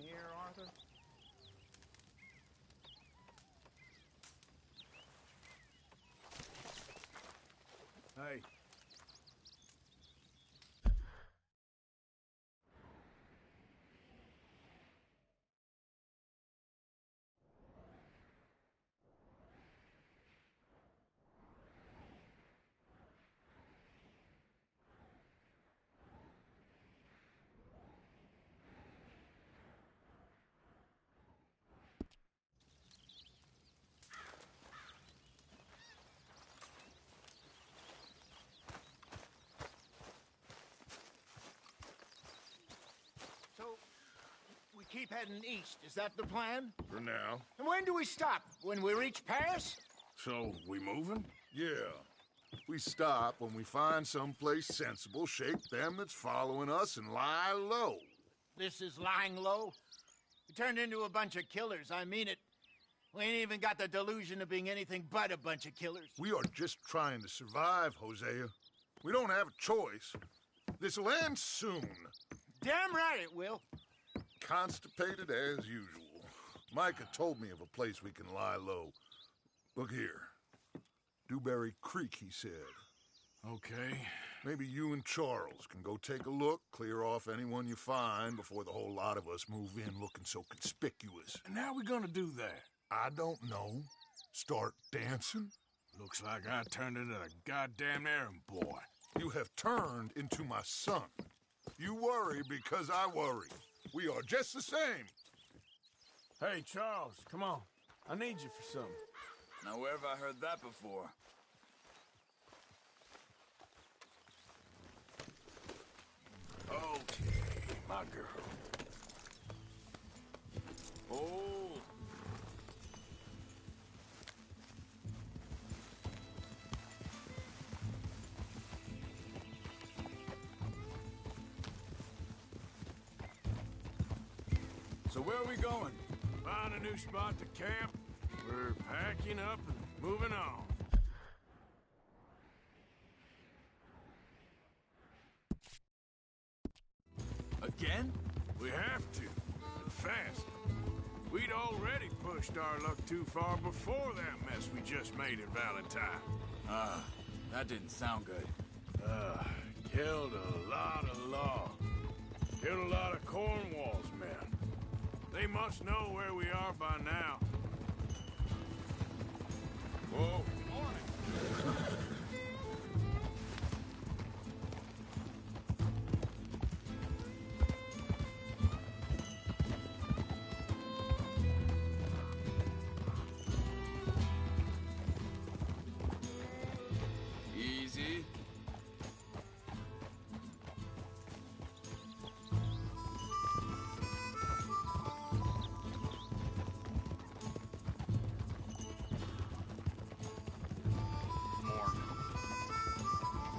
here, Arthur? Hey. So, we keep heading east. Is that the plan? For now. And when do we stop? When we reach Paris? So, we moving? Yeah. We stop when we find someplace sensible, shake them that's following us, and lie low. This is lying low? We turned into a bunch of killers, I mean it. We ain't even got the delusion of being anything but a bunch of killers. We are just trying to survive, Hosea. We don't have a choice. This'll end soon. Damn right it will. Constipated as usual. Micah told me of a place we can lie low. Look here. Dewberry Creek, he said. Okay. Maybe you and Charles can go take a look, clear off anyone you find before the whole lot of us move in looking so conspicuous. And how we gonna do that? I don't know. Start dancing? Looks like I turned into a goddamn errand boy. You have turned into my son. You worry because I worry. We are just the same. Hey, Charles, come on. I need you for something. Now, where have I heard that before? Okay, my girl. Oh! So where are we going? Find a new spot to camp. We're packing up and moving on. Again? We have to, and fast. We'd already pushed our luck too far before that mess we just made in Valentine. That didn't sound good. Killed a lot of law. Killed a lot of Cornwall's men. They must know where we are by now. Whoa. Easy.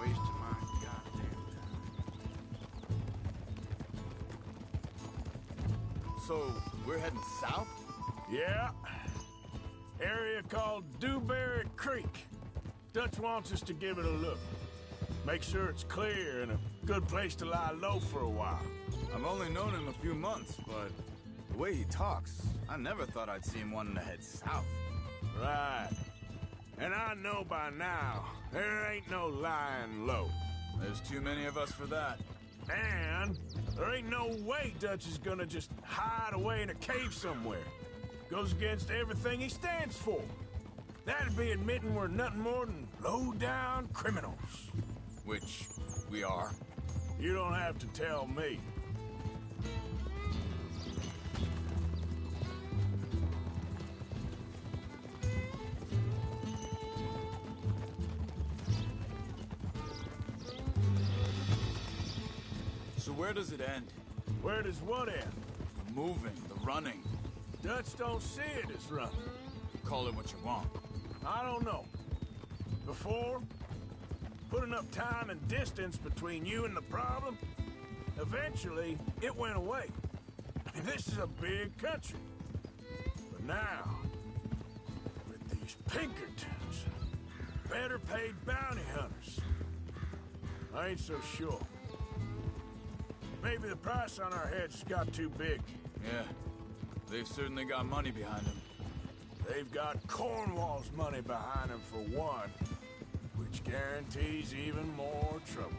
Wasting my goddamn time. So, we're heading south? Yeah. Area called Dewberry Creek. Dutch wants us to give it a look. Make sure it's clear and a good place to lie low for a while. I've only known him a few months, but the way he talks, I never thought I'd see him wanting to head south. Right. And I know by now, there ain't no lying low. There's too many of us for that. And there ain't no way Dutch is gonna just hide away in a cave somewhere. Goes against everything he stands for. That'd be admitting we're nothing more than low-down criminals. Which we are. You don't have to tell me. So where does it end? Where does what end? The moving, the running. Dutch don't see it as running. Call it what you want. I don't know. Before, put enough time and distance between you and the problem, eventually it went away. I mean, this is a big country. But now, with these Pinkertons, better paid bounty hunters, I ain't so sure. Maybe the price on our heads got too big. Yeah, they've certainly got money behind them. They've got Cornwall's money behind them for one, which guarantees even more trouble.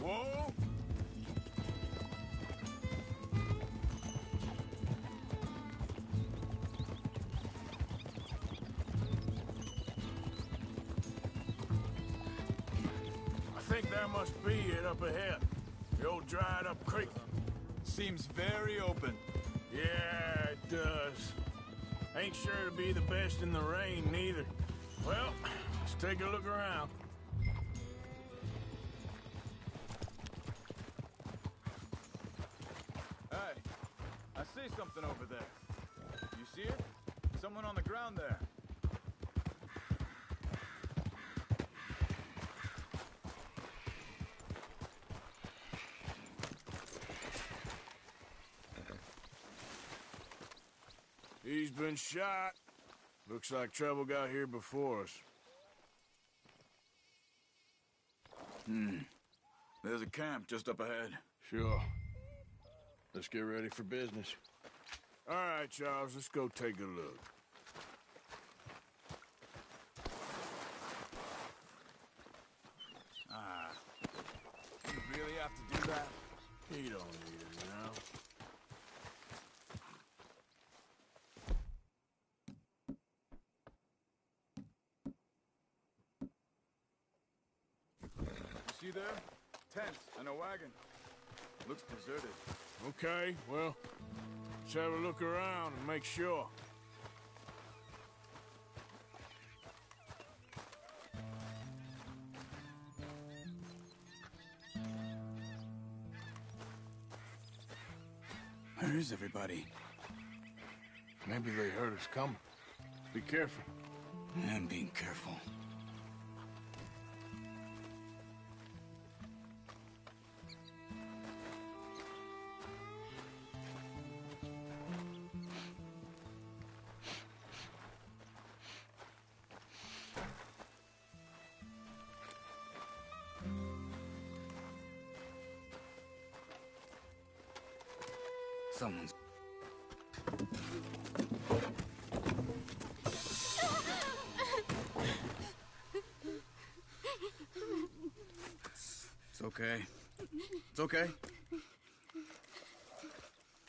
Whoa! I think that must be it up ahead. The old dried up creek. Seems very open. Yeah, it does. Ain't sure to be the best in the rain, neither. Well, let's take a look around. Hey, I see something over there. You see it? Someone on the ground there. He's been shot. Looks like trouble got here before us. There's a camp just up ahead. Sure. Let's get ready for business. All right, Charles, let's go take a look. You really have to do that? He don't need it now. You see there? Tents and a wagon. Looks deserted. Okay, well, let's have a look around and make sure. Where is everybody? Maybe they heard us coming. Be careful. I'm being careful. Someone's... It's okay. It's okay.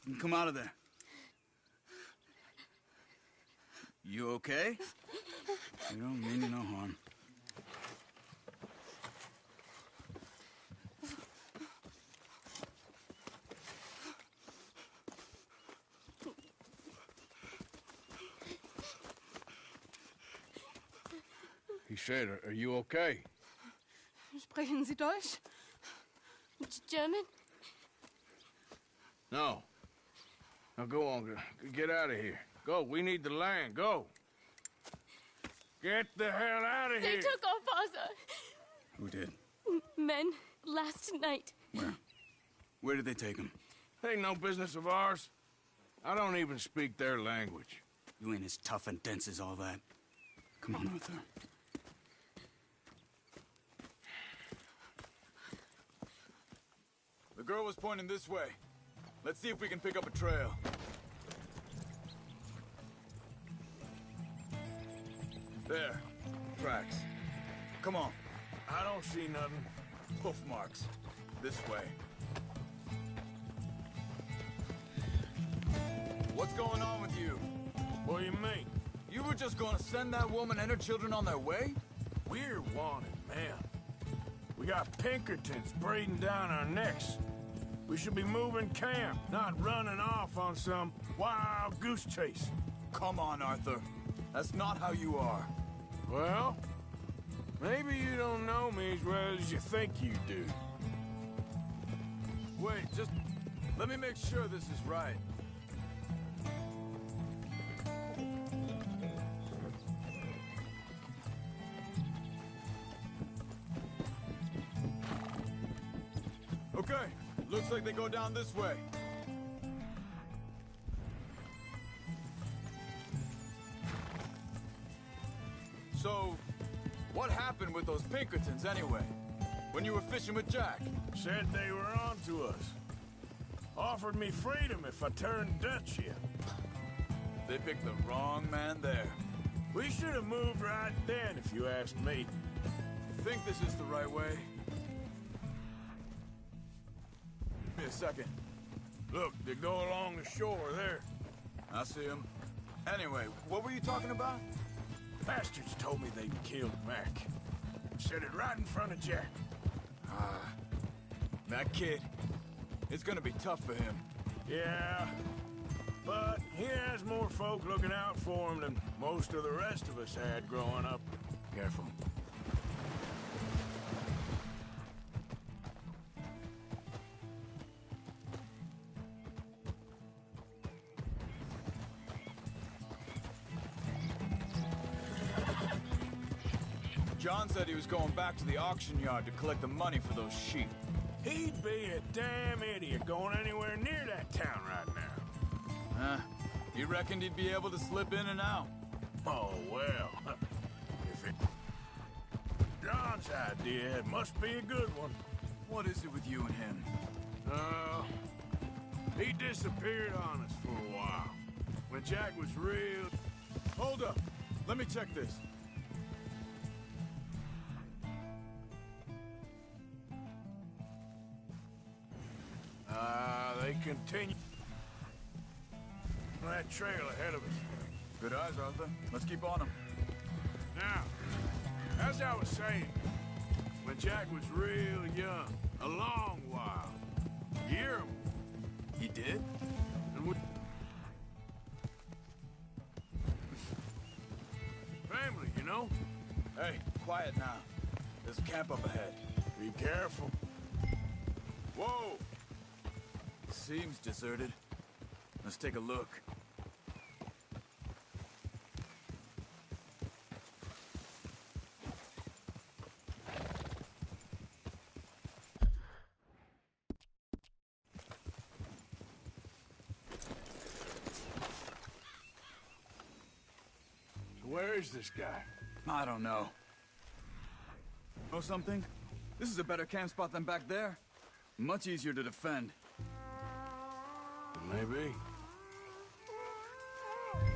You can come out of there. You okay? You don't mean you no harm. He said, are you okay? Sprechen Sie Deutsch? German? No. Now go on, get out of here. Go, we need the land, go. Get the hell out of They here! took our father. Who did? Men, last night. Where? Where did they take him? Ain't no business of ours. I don't even speak their language. You ain't as tough and dense as all that. Come on, Arthur. The girl was pointing this way. Let's see if we can pick up a trail. There. Tracks. Come on. I don't see nothing. Hoof marks. This way. What's going on with you? What do you mean? You were just gonna send that woman and her children on their way? We're wanted, man. We got Pinkertons breathing down our necks. We should be moving camp, not running off on some wild goose chase. Come on, Arthur. That's not how you are. Well, maybe you don't know me as well as you think you do. Wait, just let me make sure this is right. Okay, looks like they go down this way. So, what happened with those Pinkertons anyway? When you were fishing with Jack? Said they were on to us. Offered me freedom if I turned Dutch here. They picked the wrong man there. We should have moved right then, if you asked me. Think this is the right way? Give me a second. Look, they go along the shore there. I see him. Anyway, what were you talking about? Bastards told me they'd killed Mac. Said it right in front of Jack. That kid. It's gonna be tough for him. Yeah, but he has more folk looking out for him than most of the rest of us had growing up. Careful. John said he was going back to the auction yard to collect the money for those sheep. He'd be a damn idiot going anywhere near that town right now. He reckoned he'd be able to slip in and out. Oh, well. If it... John's idea, it must be a good one. What is it with you and him? He disappeared on us for a while. When Jack was real... Hold up. Let me check this. They continue... that trail ahead of us. Good eyes, Arthur. Let's keep on him. Now, as I was saying, when Jack was real young, a long while, you hear him? He did? And we... family, you know? Hey, quiet now. There's a camp up ahead. Be careful. Whoa! Seems deserted. Let's take a look. So where is this guy? I don't know. Know something? This is a better camp spot than back there. Much easier to defend. Maybe.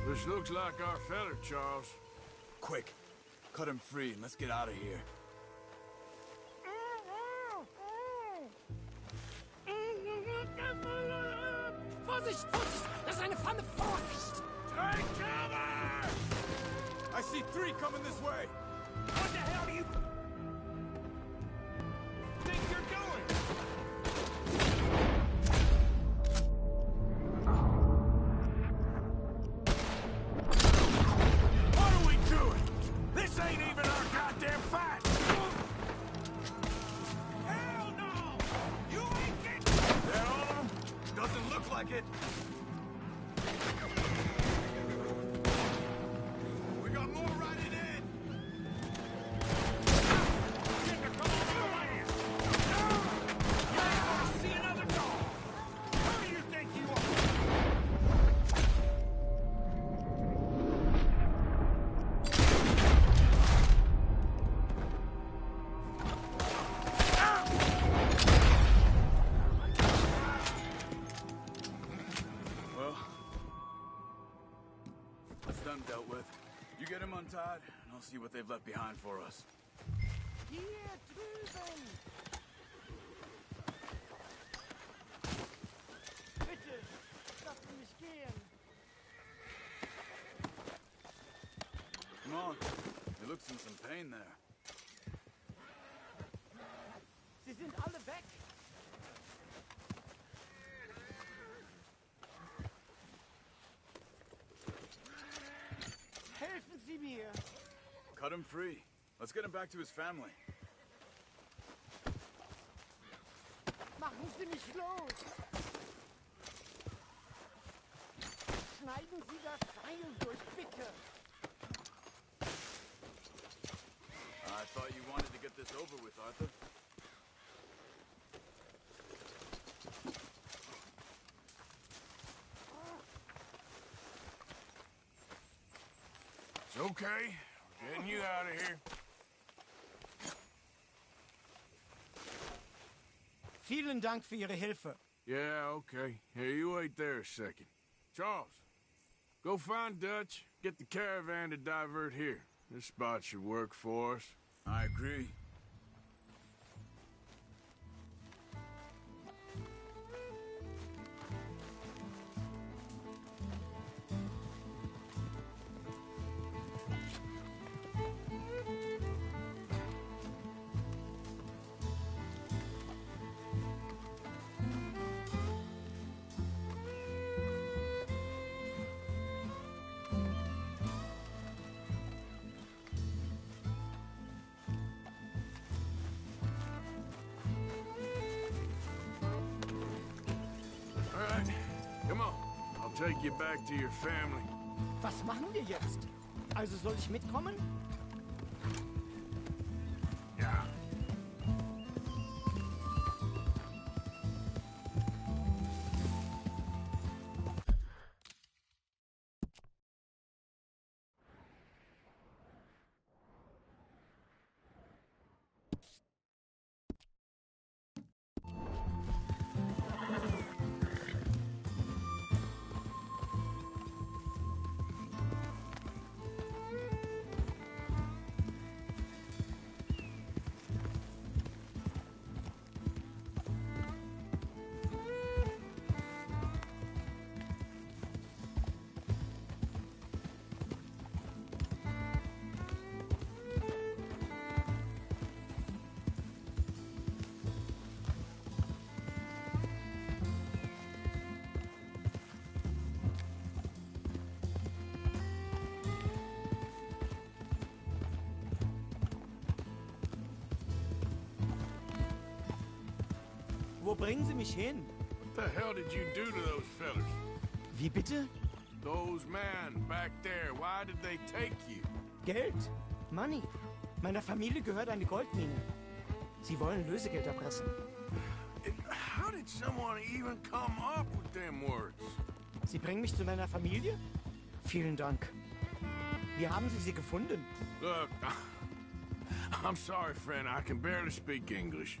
This looks like our feller, Charles. Quick, cut him free and let's get out of here. Vorsicht, Vorsicht! Das ist eine Pfanne! Vorsicht! Take cover! I see 3 coming this way! What the hell do you think you're doing? What are we doing? This ain't even our goddamn fight! Hell no! You ain't getting... That all of them? Doesn't look like it. We got more riding in. Come on, land! You ain't gonna see another dog! Who do you think you are? Well, that's them dealt with. You get him untied, and I'll see what they've left behind for us. Hier drüben! Bitte, lasst mich gehen! Come on. He looks in some pain there. Sie sind alle weg! Helfen Sie mir! Cut him free. Let's get him back to his family. Machen Sie mich los! Schneiden Sie das Seil durch, bitte! I thought you wanted to get this over with, Arthur. Okay, getting you out of here. Vielen Dank für Ihre Hilfe. Yeah, okay. Here, you wait there a second. Charles, go find Dutch. Get the caravan to divert here. This spot should work for us. I agree. All right, come on. I'll take you back to your family. Was machen wir jetzt? Also soll ich mitkommen? Ja. Wo bringen Sie mich hin? What the hell did you do to those fellas? Wie bitte? Those men back there, why did they take you? Geld. Money. Meiner Familie gehört eine Goldmine. Sie wollen Lösegeld erpressen. How did someone even come up with them words? Sie bringen mich zu meiner Familie? Vielen Dank. Wie haben Sie sie gefunden? Look, I'm sorry, friend. I can barely speak English.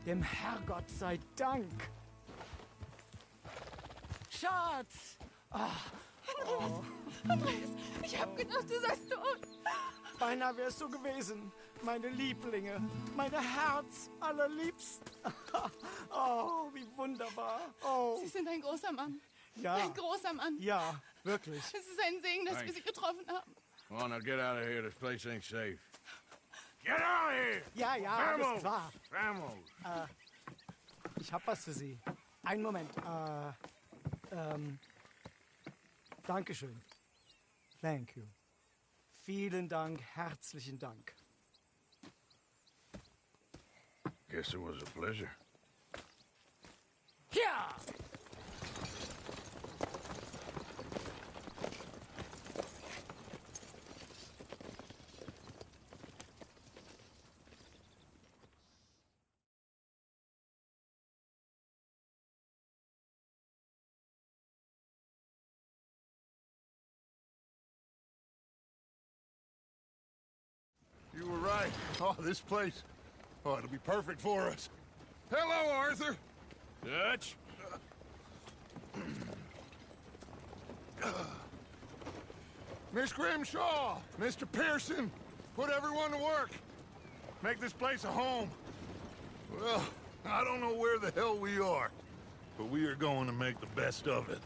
Dem Herrgott sei Dank. Schatz! Andreas, ich hab gedacht, du seist tot. Beinahe wär's so gewesen. Meine Lieblinge, meine Herz allerliebsten. Oh, wie wunderbar. Oh, Sie sind ein großer Mann. ja. Ein großer Mann. Ja, wirklich. Es ist ein Segen, dass wir Sie getroffen haben. Come on, now get out of here. This place ain't safe. Get out of here! Ja, ja, alles klar. Vamos! Ich hab was für Sie. Einen Moment. Dankeschön. Thank you. Vielen Dank, herzlichen Dank. Guess it was a pleasure. Ja! You were right. Oh, this place. Oh, it'll be perfect for us. Hello, Arthur. Dutch? Miss Grimshaw, Mr. Pearson, put everyone to work. Make this place a home. Well, I don't know where the hell we are, but we are going to make the best of it.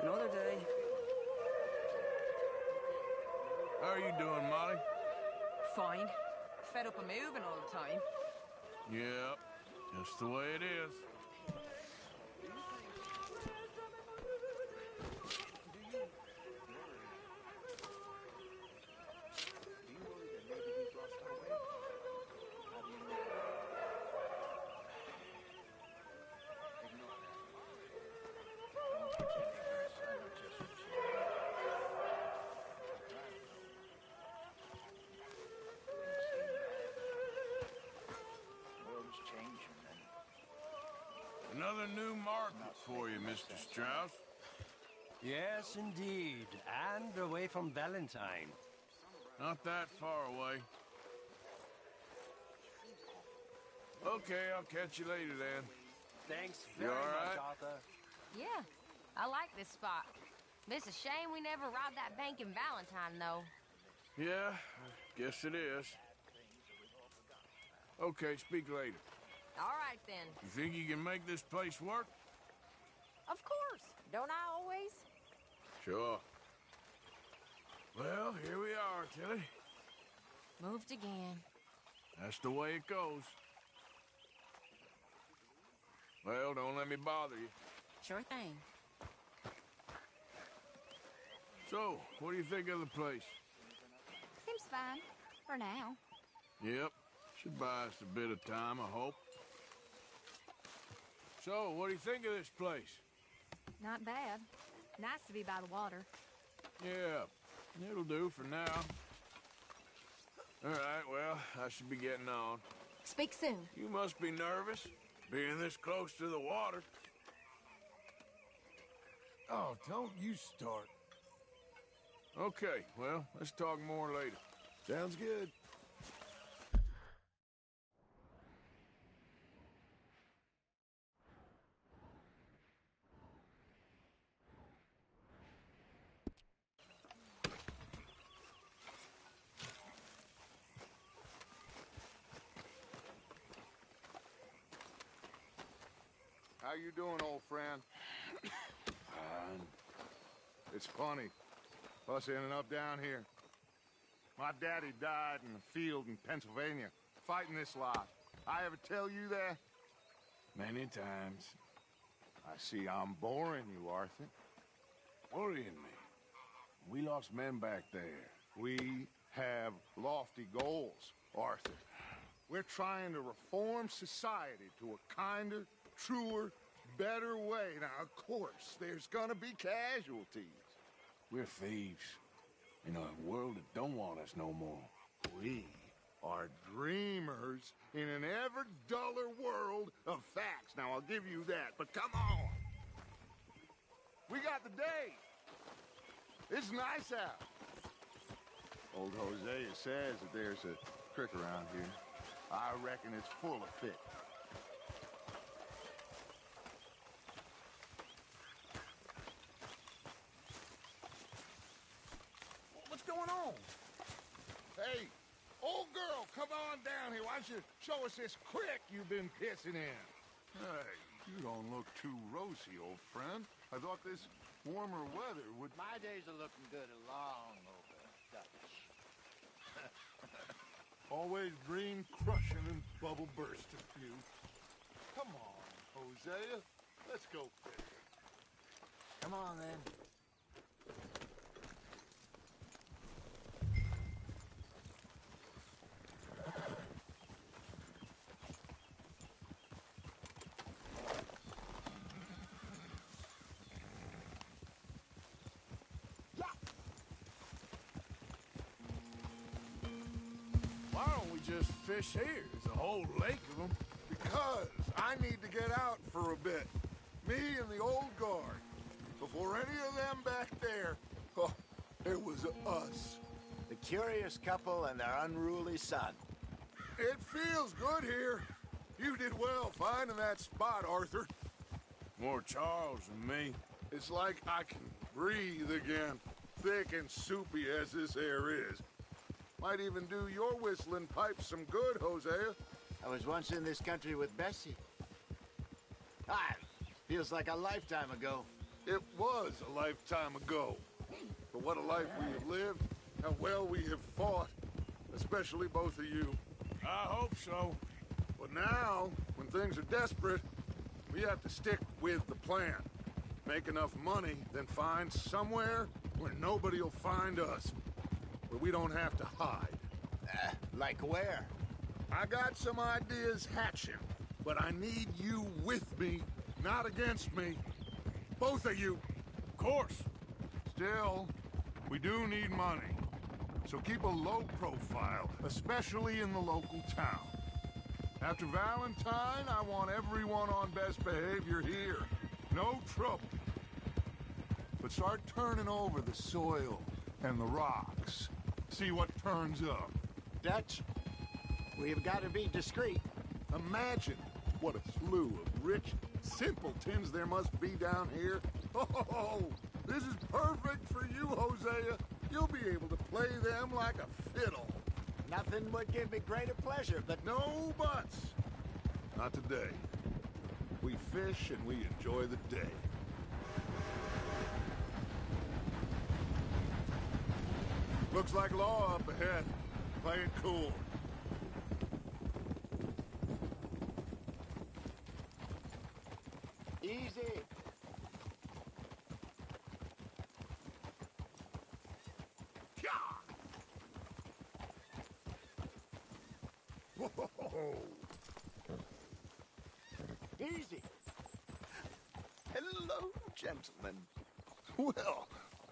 Another day. How are you doing, Molly? Fine. Fed up of moving all the time. Yep, just the way it is. Another new market for you, Mr. Strauss. Yes, indeed. And away from Valentine. Not that far away. Okay, I'll catch you later then. Thanks You very all much, right? Arthur. Yeah, I like this spot. It's a shame we never robbed that bank in Valentine, though. Yeah, I guess it is. Okay, speak later. All right, then. You think you can make this place work? Of course. Don't I always? Sure. Well, here we are, Tilly. Moved again. That's the way it goes. Well, don't let me bother you. Sure thing. So, what do you think of the place? Seems fine. For now. Yep. Should buy us a bit of time, I hope. So, what do you think of this place? Not bad. Nice to be by the water. Yeah, it'll do for now. All right, well, I should be getting on. Speak soon. You must be nervous, being this close to the water. Oh, don't you start. Okay, well, let's talk more later. Sounds good. How you doing, old friend? Fine. It's funny, us ending up down here. My daddy died in the field in Pennsylvania, fighting this lot. I ever tell you that? Many times. I see I'm boring you, Arthur. Worrying me. We lost men back there. We have lofty goals, Arthur. We're trying to reform society to a kinder, truer, better way. Now, of course, there's gonna be casualties. We're thieves. In a world that don't want us no more. We are dreamers in an ever duller world of facts. Now, I'll give you that, but come on. We got the day. It's nice out. Old Hosea says that there's a creek around here. I reckon it's full of fish. What's going on? Hey, old girl, come on down here. Why don't you show us this creek you've been pissing in? Hey, you don't look too rosy, old friend. I thought this warmer weather would... My days are looking good along over Dutch. Always dream crushing and bubble bursting, you. Come on, Hosea. Let's go fishing. Come on, then. Why don't we just fish here? There's a whole lake of them. Because I need to get out for a bit. Me and the old guard. Before any of them back there, oh, it was us. The curious couple and their unruly son. It feels good here. You did well finding that spot, Arthur. More Charles than me. It's like I can breathe again, thick and soupy as this air is. Might even do your whistling pipes some good, Hosea. I was once in this country with Bessie. Feels like a lifetime ago. It was a lifetime ago. But what a life we have lived, how well we have fought, especially both of you. I hope so. But now, when things are desperate, we have to stick with the plan. Make enough money, then find somewhere where nobody will find us. Where we don't have to hide. Like where? I got some ideas hatching, but I need you with me, not against me. Both of you. Of course. Still, we do need money. So keep a low profile, especially in the local town. After Valentine, I want everyone on best behavior here. No trouble. But start turning over the soil and the rocks. See what turns up. Dutch, we've got to be discreet. Imagine what a slew of rich simpletons there must be down here. Oh, this is perfect for you, Hosea. You'll be able to play them like a fiddle. Nothing would give me greater pleasure, but... No buts. Not today. We fish and we enjoy the day. Looks like law up ahead. Play it cool. Easy. Whoa. Easy. Hello, gentlemen. Well,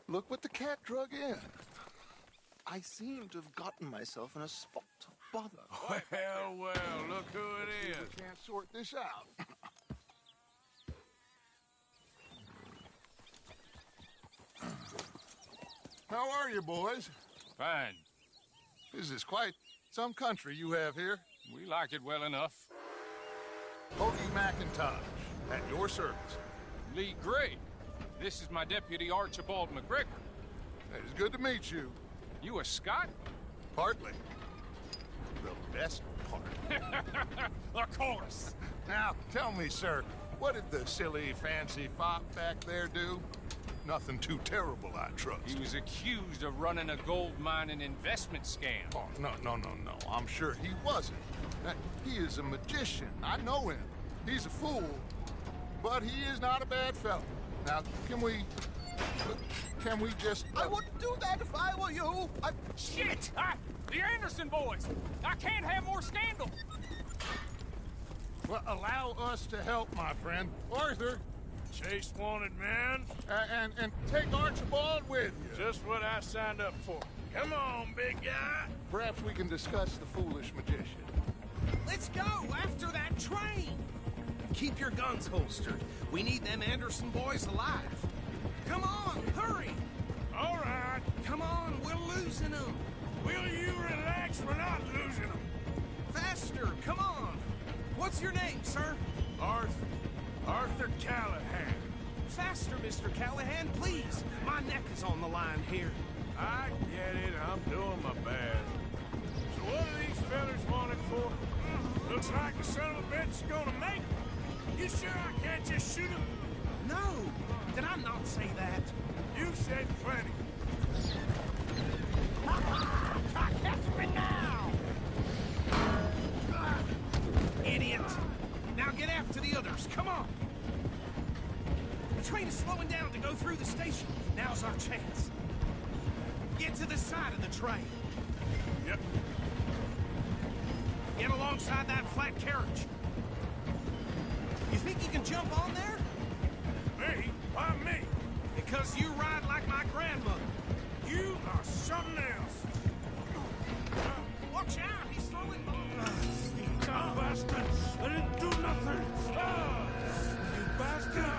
look what the cat drug in. I seem to have gotten myself in a spot of bother. Well, look who it is. We can't sort this out. How are you, boys? Fine. This is quite some country you have here. We like it well enough. Hoagie McIntosh, at your service. Lee Gray. This is my deputy, Archibald McGregor. It's good to meet you. You a Scot? Partly. The best part. Of course. Now, tell me, sir, What did the silly, fancy fop back there do? Nothing too terrible, I trust. He was accused of running a gold mining investment scam. Oh, no. I'm sure he wasn't. He is a magician. I know him. He's a fool, but he is not a bad fellow. Now, can we just... I wouldn't do that if I were you. Shit! The Anderson boys! I can't have more scandal! Well, allow us to help, my friend. Arthur, Chase wanted man. and take Archibald with you. Just what I signed up for. Come on, big guy. Perhaps we can discuss the foolish magician. Let's go after that train. Keep your guns holstered. We need them Anderson boys alive. Come on, hurry. All right. Come on, we're losing them. Will you relax? We're not losing them. Faster, come on. What's your name, sir? Arthur Callahan. Faster, Mr. Callahan, please. My neck is on the line here. I get it. I'm doing my best. So what are these fellas wanted for? Looks like the son of a bitch is gonna make it. You sure I can't just shoot him? No. Did I not say that? You said plenty. Catch me now! Idiot! Now get after the others, come on! The train is slowing down to go through the station. Now's our chance. Get to the side of the train. Yep. Get alongside that flat carriage. You think you can jump on there? Me? Why me? Because you ride like my grandmother. You are something else. Watch out, he's throwing bombs. You bastard! I didn't do nothing! You bastard!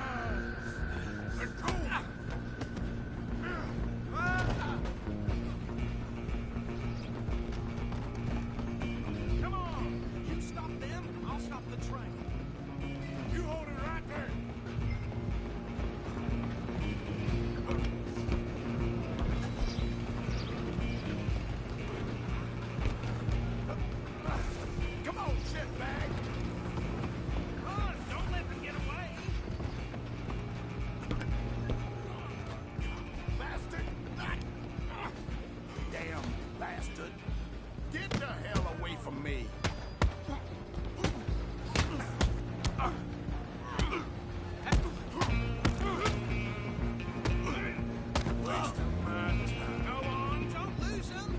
Let go! Come on! You stop them, I'll stop the train. You hold it right there! Come on, shitbag! Run! Don't let them get away! Bastard! Damn bastard! Get the hell away from me! Go on, don't lose him!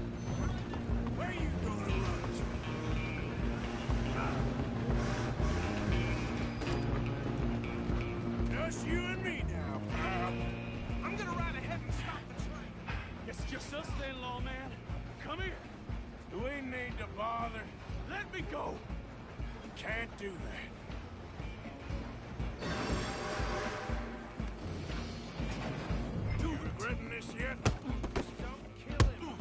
Where you gonna run to? Just you and me now, pal. I'm gonna ride ahead and stop the train. It's just us then, lawman. Come here. Do we need to bother? Let me go. You can't do that. You regretting this yet? Don't kill him.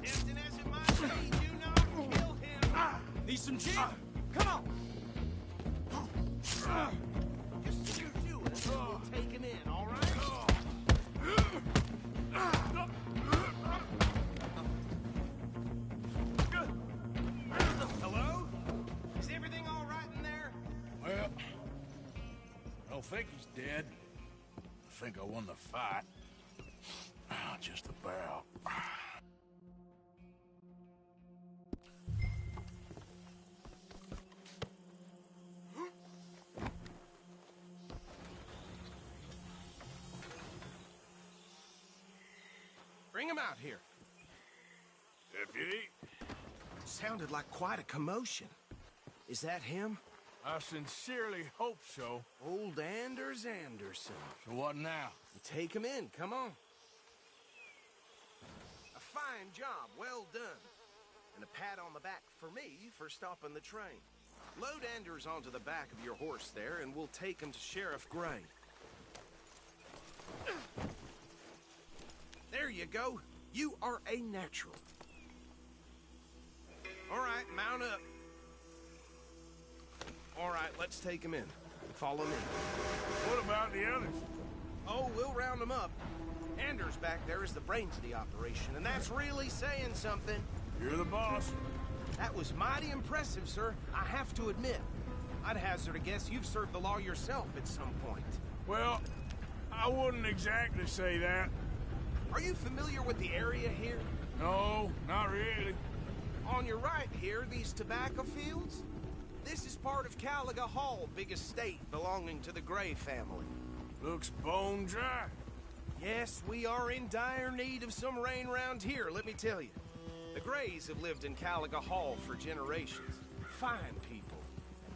Tempting as it might be, do not kill him. Need some gin? Come on. Just you do it, and we'll take him in, all right? Hello? Is everything all right in there? Well, I don't think he's dead. I think I won the fight. Just about. Bring him out here. Deputy, Sounded like quite a commotion. Is that him? I sincerely hope so. Old Anders Anderson. So what now? Take him in, come on. A fine job, well done. And a pat on the back for me for stopping the train. Load Anders onto the back of your horse there, and we'll take him to Sheriff Gray. There you go. You are a natural. All right, mount up. All right, let's take him in. Follow me. What about the others? Oh, we'll round them up. Anders back there is the brains of the operation, and that's really saying something. You're the boss. That was mighty impressive, sir. I have to admit. I'd hazard a guess you've served the law yourself at some point. Well, I wouldn't exactly say that. Are you familiar with the area here? No, not really. On your right here, these tobacco fields? This is part of Caliga Hall, big estate belonging to the Gray family. Looks bone dry. Yes, we are in dire need of some rain round here, let me tell you. The Grays have lived in Caliga Hall for generations. Fine people.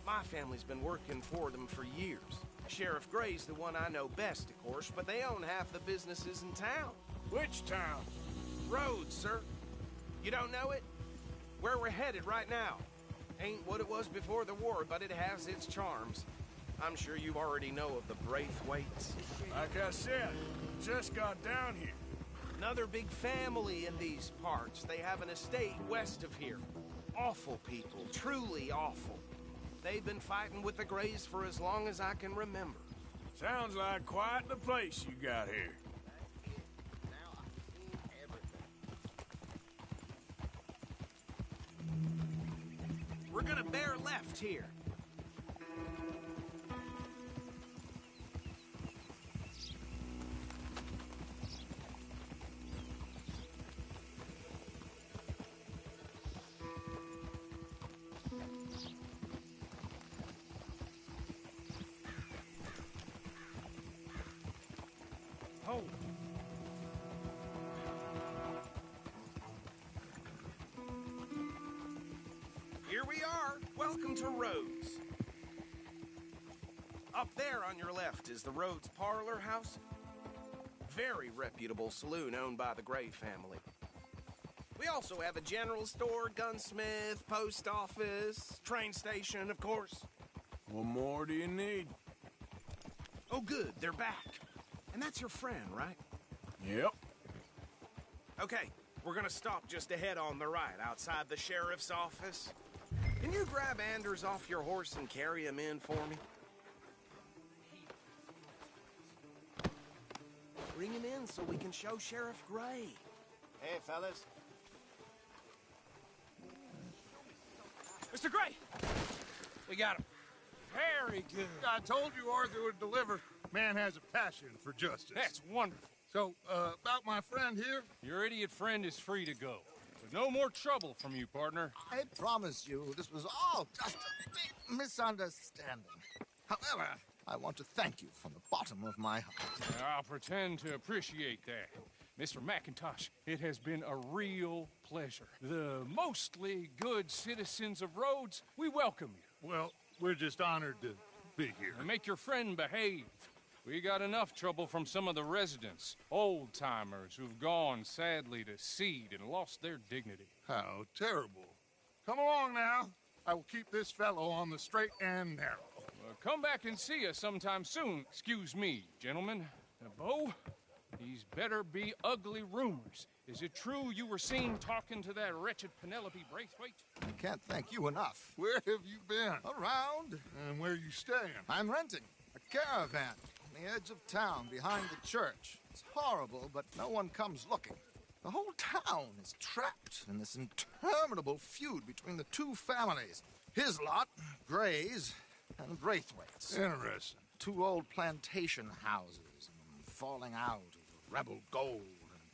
My family's been working for them for years. Sheriff Gray's the one I know best, of course, but they own half the businesses in town. Which town? Rhodes, sir. You don't know it? Where we're headed right now. Ain't what it was before the war, but it has its charms. I'm sure you already know of the Braithwaites. Like I said, just got down here. Another big family in these parts. They have an estate west of here. Awful people, truly awful. They've been fighting with the Grays for as long as I can remember. Sounds like quite the place you got here. We're gonna bear left here. Oh. Here we are. Welcome to Rhodes. Up there on your left is the Rhodes Parlor House. Very reputable saloon owned by the Gray family. We also have a general store, gunsmith, post office, train station, of course. What more do you need? Oh, good. They're back. And that's your friend, right? Yep. Okay, we're gonna stop just ahead on the right, outside the sheriff's office. Can you grab Anders off your horse and carry him in for me? Bring him in so we can show Sheriff Gray. Hey, fellas. Mr. Gray! We got him. Very good. I told you Arthur would deliver. Man has a passion for justice. That's wonderful. So, about my friend here? Your idiot friend is free to go. With no more trouble from you, partner. I promise you, this was all just a big misunderstanding. However, I want to thank you from the bottom of my heart. I'll pretend to appreciate that. Mr. McIntosh, it has been a real pleasure. The mostly good citizens of Rhodes, we welcome you. Well, we're just honored to be here. And make your friend behave. We got enough trouble from some of the residents, old-timers who've gone, sadly, to seed and lost their dignity. How terrible. Come along now. I will keep this fellow on the straight and narrow. Come back and see us sometime soon. Excuse me, gentlemen. Bo, these better be ugly rumors. Is it true you were seen talking to that wretched Penelope Braithwaite? I can't thank you enough. Where have you been? Around. And where are you staying? I'm renting a caravan on the edge of town behind the church. It's horrible, but no one comes looking. The whole town is trapped in this interminable feud between the two families. His lot, Gray's, and Braithwaite's. Interesting. Two old plantation houses, falling out of rebel gold,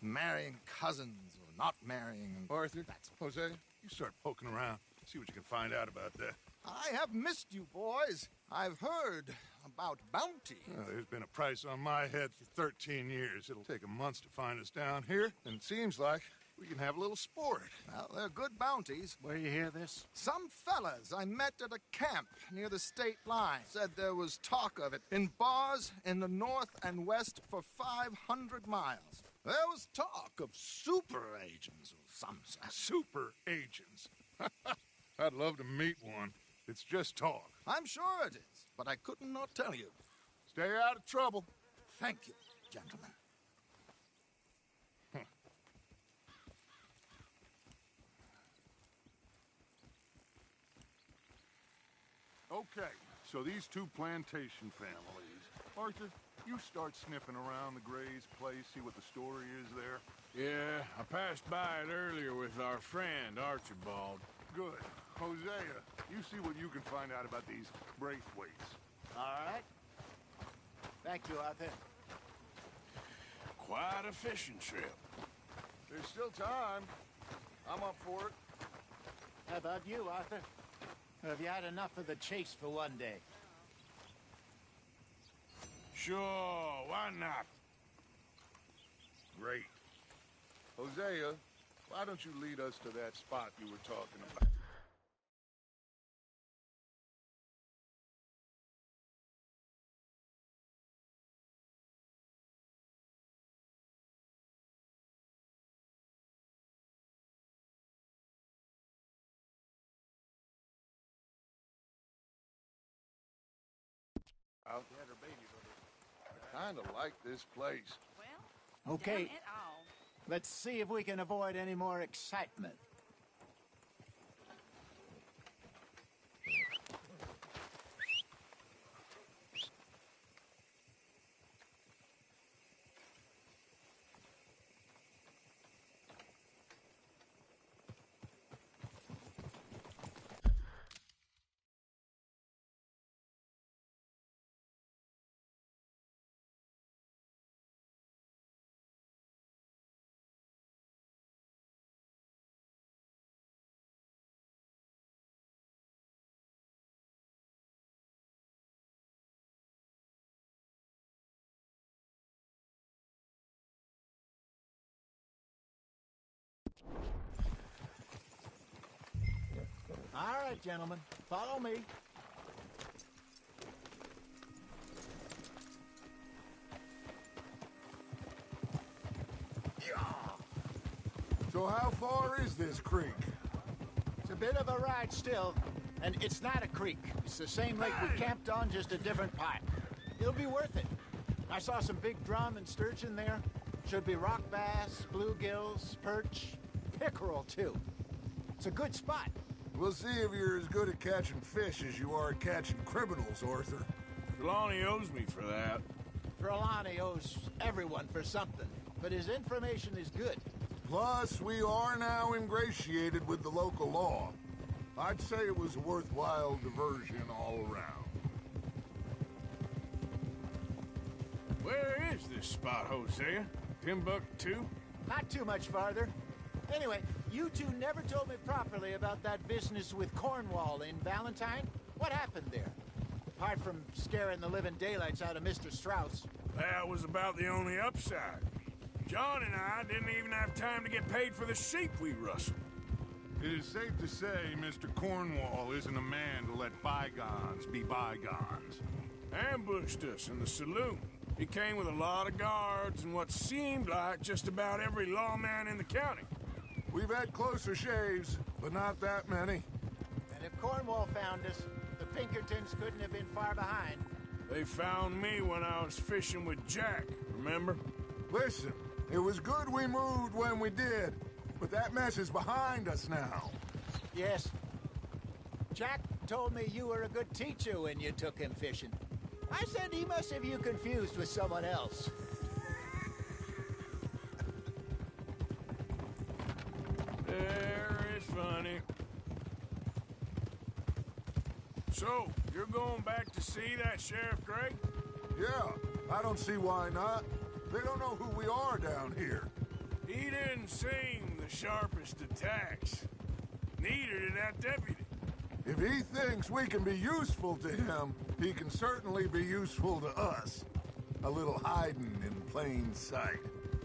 and marrying cousins or not marrying. Arthur, Jose, you start poking around. See what you can find out about that. I have missed you, boys. I've heard about bounty. Well, there's been a price on my head for 13 years. It'll take a month to find us down here, and it seems like we can have a little sport. Well, they're good bounties. Where you hear this? Some fellas I met at a camp near the state line said there was talk of it in bars in the north and west for 500 miles. There was talk of super agents or some such. Super agents. I'd love to meet one. It's just talk. I'm sure it is, but I couldn't not tell you. Stay out of trouble. Thank you, gentlemen. Okay, so these two plantation families. Arthur, you start sniffing around the Gray's place, see what the story is there. Yeah, I passed by it earlier with our friend, Archibald. Good. Hosea, you see what you can find out about these Braithwaites. All right. Thank you, Arthur. Quite a fishing trip. There's still time. I'm up for it. How about you, Arthur? Or have you had enough of the chase for one day? Sure, why not? Great. Hosea, why don't you lead us to that spot you were talking about? Out there, baby, I kind of like this place. Okay. Damn it all. Let's see if we can avoid any more excitement. All right, gentlemen, follow me. So how far is this creek? It's a bit of a ride still, and it's not a creek. It's the same lake we camped on, just a different part. It'll be worth it. I saw some big drum and sturgeon there. Should be rock bass, bluegills, perch, pickerel, too. It's a good spot. We'll see if you're as good at catching fish as you are at catching criminals, Arthur. Trelawney owes me for that. Trelawney owes everyone for something, but his information is good. Plus, we are now ingratiated with the local law. I'd say it was a worthwhile diversion all around. Where is this spot, Hosea? Timbuktu? Not too much farther. Anyway, you two never told me properly about that business with Cornwall in Valentine. What happened there? Apart from scaring the living daylights out of Mr. Strauss. That was about the only upside. John and I didn't even have time to get paid for the sheep we rustled. It is safe to say Mr. Cornwall isn't a man to let bygones be bygones. Ambushed us in the saloon. He came with a lot of guards and what seemed like just about every lawman in the county. We've had closer shaves, but not that many. And if Cornwall found us, the Pinkertons couldn't have been far behind. They found me when I was fishing with Jack, remember? Listen, it was good we moved when we did, but that mess is behind us now. Yes. Jack told me you were a good teacher when you took him fishing. I said he must have you confused with someone else. Very funny. So, you're going back to see that Sheriff Gregg? Yeah, I don't see why not. They don't know who we are down here. He didn't seem the sharpest attacks. Neither did that deputy. If he thinks we can be useful to him, he can certainly be useful to us. A little hiding in plain sight.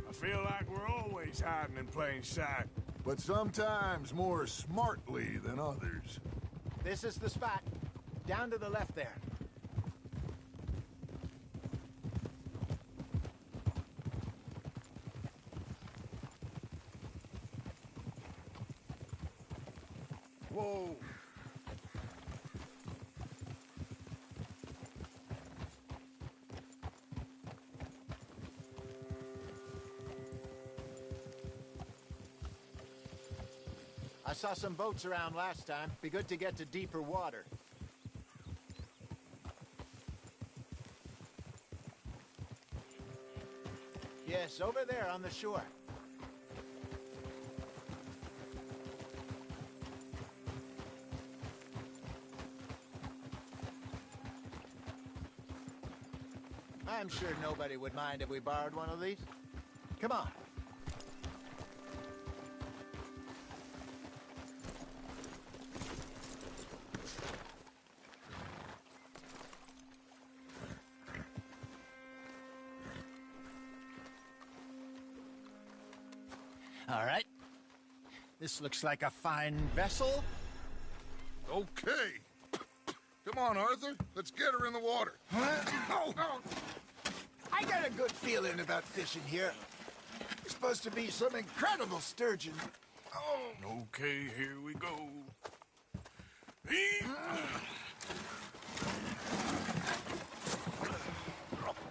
I feel like we're always hiding in plain sight. But sometimes more smartly than others. This is the spot. Down to the left there. Whoa. I saw some boats around last time. Be good to get to deeper water. Yes, over there on the shore. I'm sure nobody would mind if we borrowed one of these. Come on. All right. This looks like a fine vessel. Okay. Come on, Arthur. Let's get her in the water. Oh. I got a good feeling about fishing here. It's supposed to be some incredible sturgeon. Oh. Okay, here we go.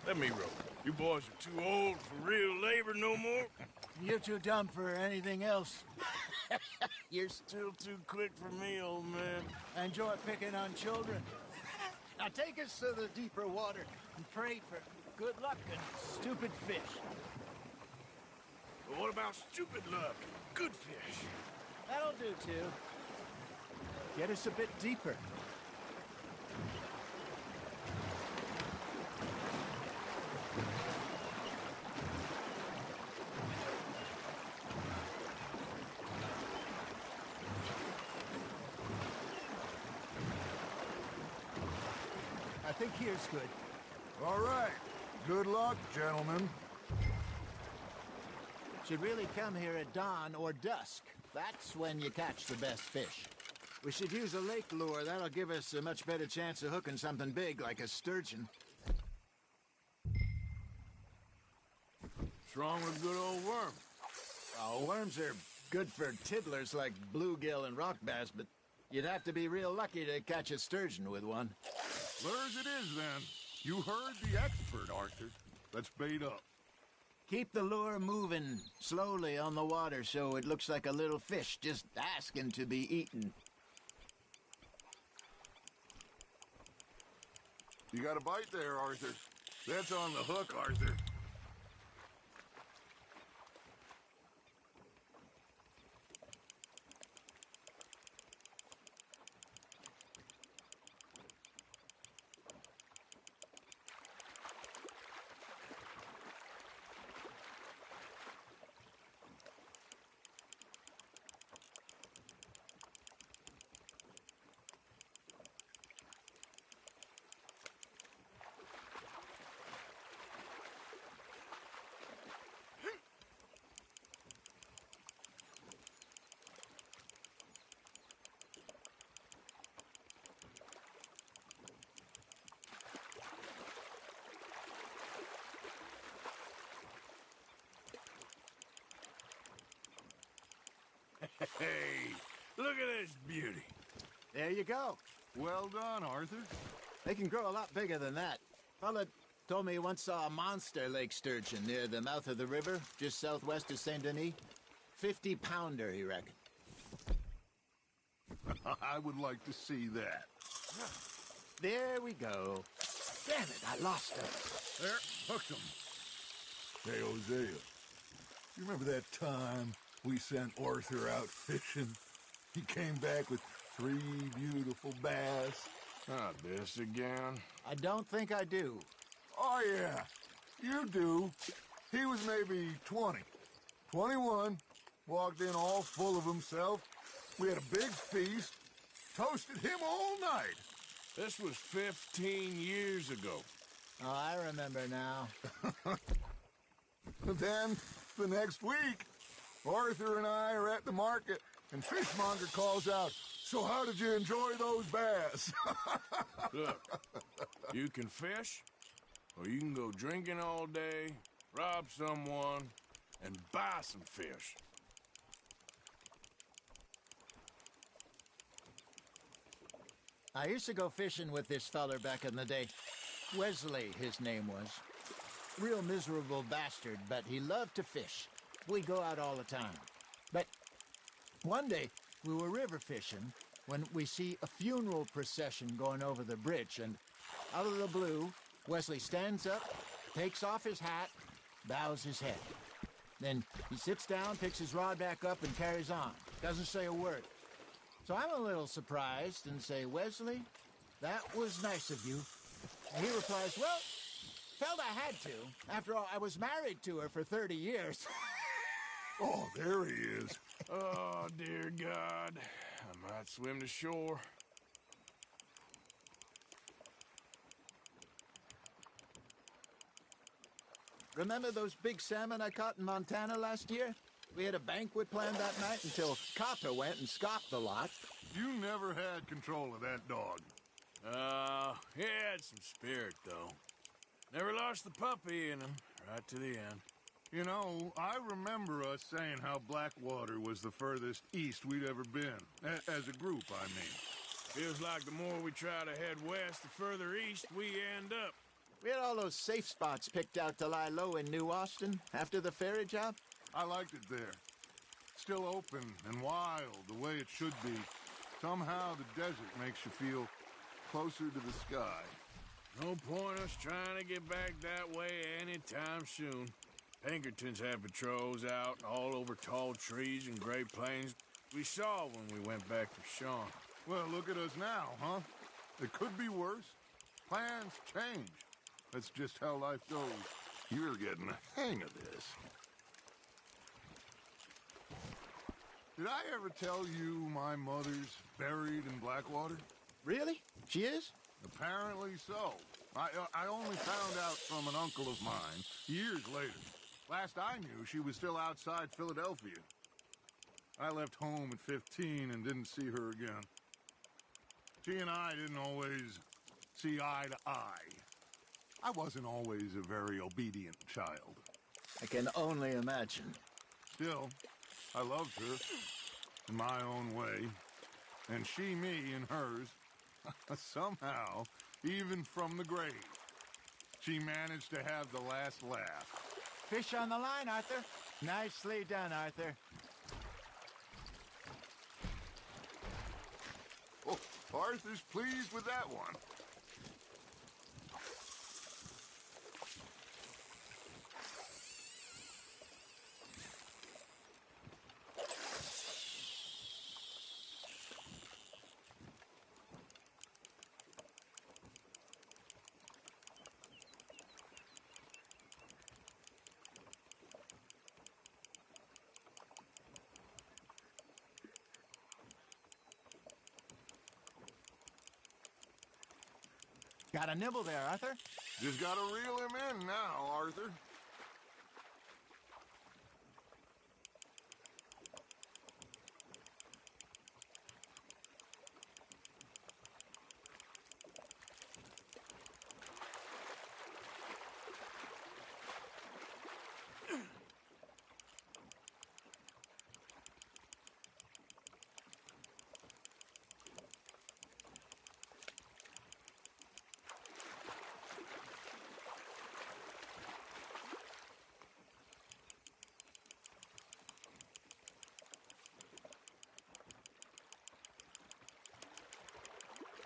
Let me row. You boys are too old for real labor no more. You're too dumb for anything else. You're still too quick for me, old man. I enjoy picking on children. Now take us to the deeper water and pray for good luck and stupid fish. But what about stupid luck and good fish? That'll do, too. Get us a bit deeper. I think here's good. All right. Good luck, gentlemen. Should really come here at dawn or dusk. That's when you catch the best fish. We should use a lake lure. That'll give us a much better chance of hooking something big like a sturgeon. What's wrong with good old worm? Oh, worms are good for tiddlers like bluegill and rock bass, but you'd have to be real lucky to catch a sturgeon with one. Lures it is, then. You heard the expert, Arthur. Let's bait up. Keep the lure moving slowly on the water so it looks like a little fish just asking to be eaten. You got a bite there, Arthur. That's on the hook, Arthur. Hey, look at this beauty. There you go. Well done, Arthur. They can grow a lot bigger than that. Fella told me he once saw a monster lake sturgeon near the mouth of the river, just southwest of Saint Denis. 50-pounder, he reckoned. I would like to see that. There we go. Damn it, I lost him. There, hooked him. Hey, Hosea, you remember that time we sent Arthur out fishing? He came back with 3 beautiful bass. Not this again. I don't think I do. Oh, yeah, you do. He was maybe 20. 21, walked in all full of himself. We had a big feast, toasted him all night. This was 15 years ago. Oh, I remember now. Then, the next week, Arthur and I are at the market, and Fishmonger calls out, "So how did you enjoy those bass?" Look, you can fish, or you can go drinking all day, rob someone, and buy some fish. I used to go fishing with this feller back in the day. Wesley, his name was. Real miserable bastard, but he loved to fish. We'd go out all the time. But one day, we were river fishing when we see a funeral procession going over the bridge, and out of the blue, Wesley stands up, takes off his hat, bows his head. Then he sits down, picks his rod back up, and carries on. Doesn't say a word. So I'm a little surprised and say, "Wesley, that was nice of you." And he replies, "Well, felt I had to. After all, I was married to her for 30 years. Oh, there he is. Oh, dear God. I might swim to shore. Remember those big salmon I caught in Montana last year? We had a banquet planned that night until Copper went and scoffed the lot. You never had control of that dog. He had some spirit, though. Never lost the puppy in him, right to the end. You know, I remember us saying how Blackwater was the furthest east we'd ever been. As a group, I mean. Feels like the more we try to head west, the further east we end up. We had all those safe spots picked out to lie low in New Austin after the ferry job. I liked it there. Still open and wild, the way it should be. Somehow the desert makes you feel closer to the sky. No point us trying to get back that way anytime soon. Pinkertons had patrols out all over tall trees and Great Plains. We saw when we went back for Sean. Well, look at us now, huh? It could be worse. Plans change. That's just how life goes. You're getting the hang of this. Did I ever tell you my mother's buried in Blackwater? Really? She is? Apparently so. I only found out from an uncle of mine years later. Last I knew, she was still outside Philadelphia. I left home at 15 and didn't see her again. She and I didn't always see eye to eye. I wasn't always a very obedient child. I can only imagine. Still, I loved her in my own way, and she me in hers. Somehow, even from the grave, she managed to have the last laugh. Fish on the line, Arthur. Nicely done, Arthur. Oh, Arthur's pleased with that one. Got a nibble there, Arthur? Just gotta reel him in now, Arthur.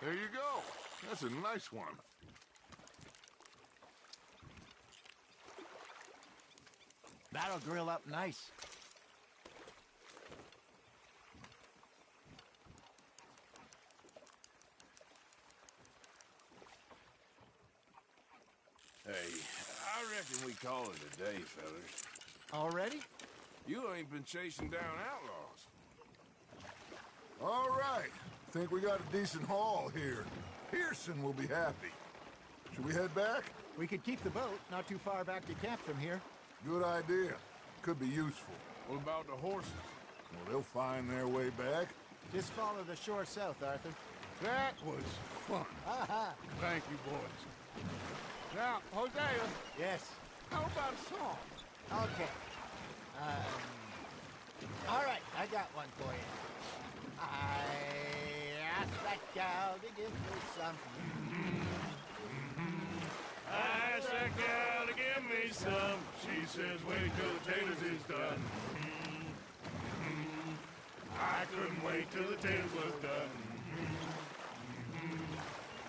There you go. That's a nice one. That'll grill up nice. Hey, I reckon we call it a day, fellas. Already? You ain't been chasing down outlaws. All right. Think we got a decent haul here. Pearson will be happy. Should we head back? We could keep the boat not too far back to camp from here. Good idea. Could be useful. What about the horses? Well, they'll find their way back. Just follow the shore south, Arthur. That was fun. Aha! Thank you, boys. Now, Hosea. Yes. How about a song? Okay. All right, I got one for you. I asked that gal to give me some. I asked that gal to give me some. She says, wait till the taters is done. I couldn't wait till the taters was done.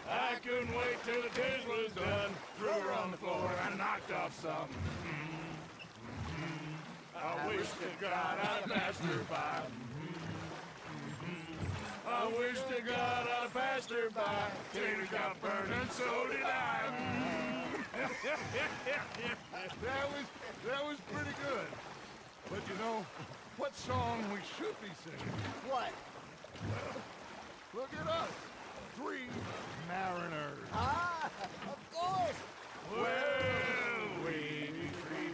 I couldn't wait till the taters was done. Threw her on the floor and knocked off some. I wish to God I'd passed her by. I wish to God I passed her by. Taters got burned and so did I. That was pretty good. But you know, what song we should be singing? What? Look at us. 3 mariners. Ah, of course. Well, we 3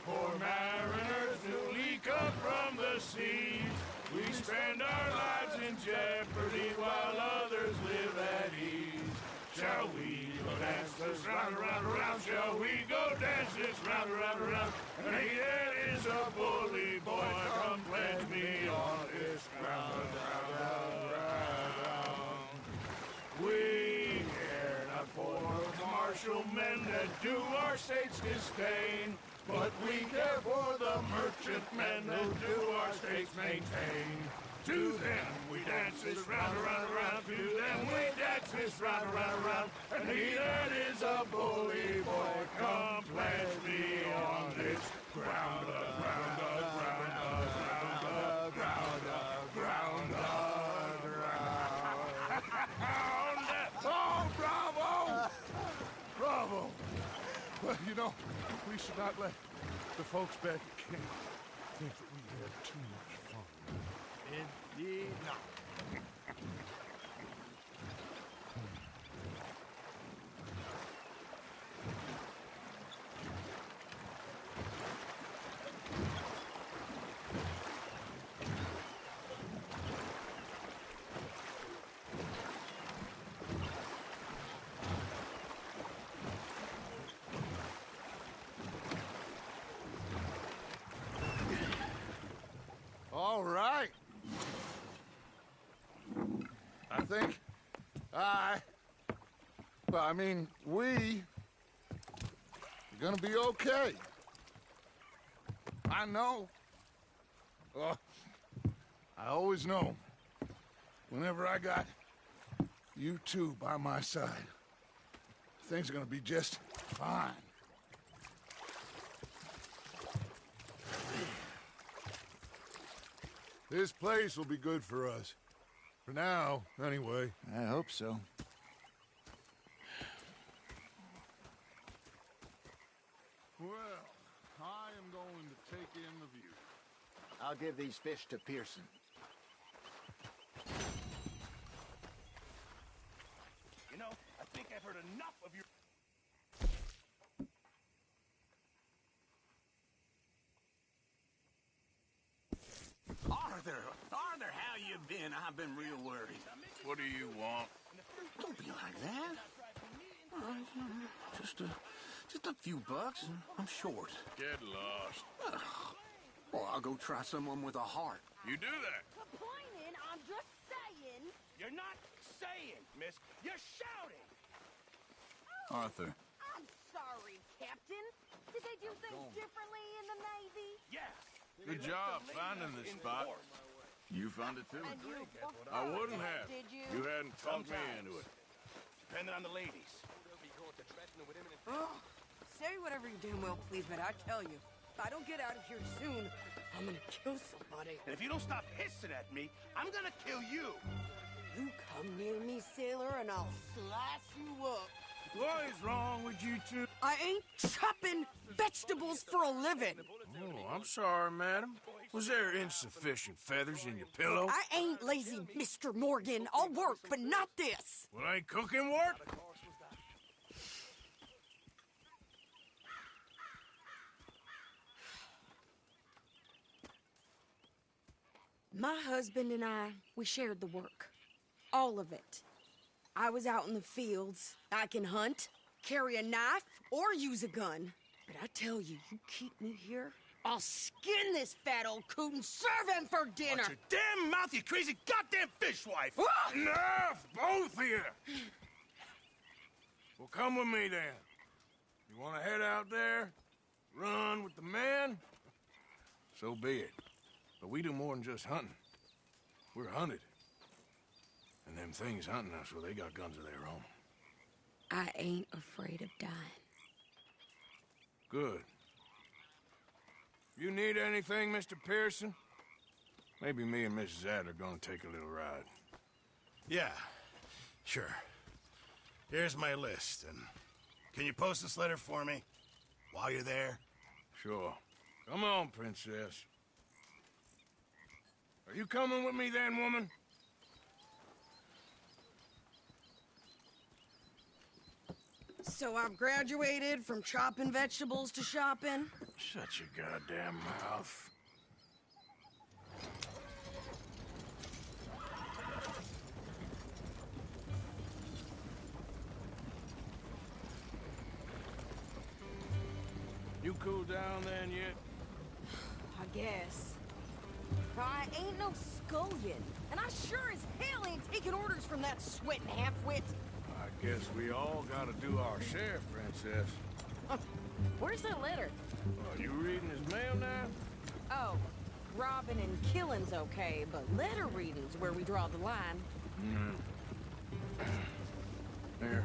poor mariners newly come from the seas. We spend our lives in jeopardy while others live at ease. Shall we go dance this round, around, around? Shall we go dance this round, around, around? And he that is a bully boy, come pledge me on this ground, ground. We care not for the martial men that do our states disdain, but we care for the merchant men that do our states maintain. To them we dance this round, around, around. To them we dance this round, around, around. And he that is a bully boy, come pledge me on this ground, ground, ground, ground, ground, ground, ground. Oh, bravo! Bravo! Well, you know, we should not let the folks back at camp think that we had too much fun. Indeed not. All right. I think we are gonna be okay. I know. I always know. Whenever I got you two by my side, things are gonna be just fine. This place will be good for us. For now, anyway. I hope so. Well, I am going to take in the view. I'll give these fish to Pearson. You know, I think I've heard enough of your... Arthur, how you been? I've been real worried. What do you want? Don't be like that. Just a few bucks, and I'm short. Get lost. Well, I'll go try someone with a heart. You do that. Complaining, I'm just saying. You're not saying, miss. You're shouting. Arthur. I'm sorry, Captain. Did they do things differently in the Navy? Yeah. Good job finding this spot. You found it too. And you I wouldn't have. Did you? You hadn't talked me into it. Depending on the ladies. Oh, say whatever you damn well please, but I tell you, if I don't get out of here soon, I'm gonna kill somebody. And if you don't stop hissing at me, I'm gonna kill you. You come near me, sailor, and I'll slice you up. What is wrong with you two? I ain't chopping vegetables for a living. Oh, I'm sorry, madam. Was there insufficient feathers in your pillow? I ain't lazy, Mr. Morgan. I'll work, but not this. Well, ain't cooking work? My husband and I, we shared the work. All of it. I was out in the fields. I can hunt, carry a knife, or use a gun. But I tell you, you keep me here, I'll skin this fat old coot and serve him for dinner. Watch your damn mouth, you crazy goddamn fishwife! Enough, both of you! Well, come with me, then. You want to head out there, run with the men? So be it. But we do more than just hunting. We're hunted. And them things hunting us, well, they got guns of their own. I ain't afraid of dying. Good. You need anything, Mr. Pearson? Maybe me and Mrs. Adler are gonna take a little ride. Yeah, sure. Here's my list, and can you post this letter for me while you're there? Sure. Come on, princess. Are you coming with me then, woman? So I've graduated from chopping vegetables to shopping? Shut your goddamn mouth. You cool down then yet? I guess. I ain't no scullion, and I sure as hell ain't taking orders from that sweating half-wit. I guess we all gotta do our share, princess. Where's that letter? Are you reading his mail now? Oh, robbing and killing's okay, but letter reading's where we draw the line. Here.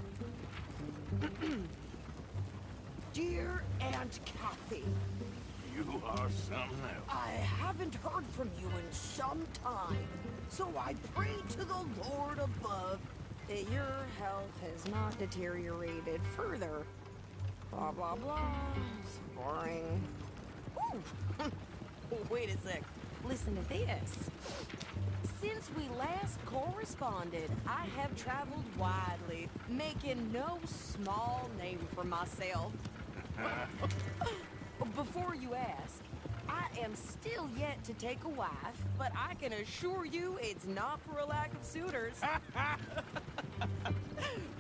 Dear Aunt Kathy, You are something else. I haven't heard from you in some time, so I pray to the Lord above that your health has not deteriorated further. Blah, blah, blah. It's boring. Ooh. Wait a sec. Listen to this. Since we last corresponded, I have traveled widely, making no small name for myself. Before you ask, I am still yet to take a wife, but I can assure you it's not for a lack of suitors.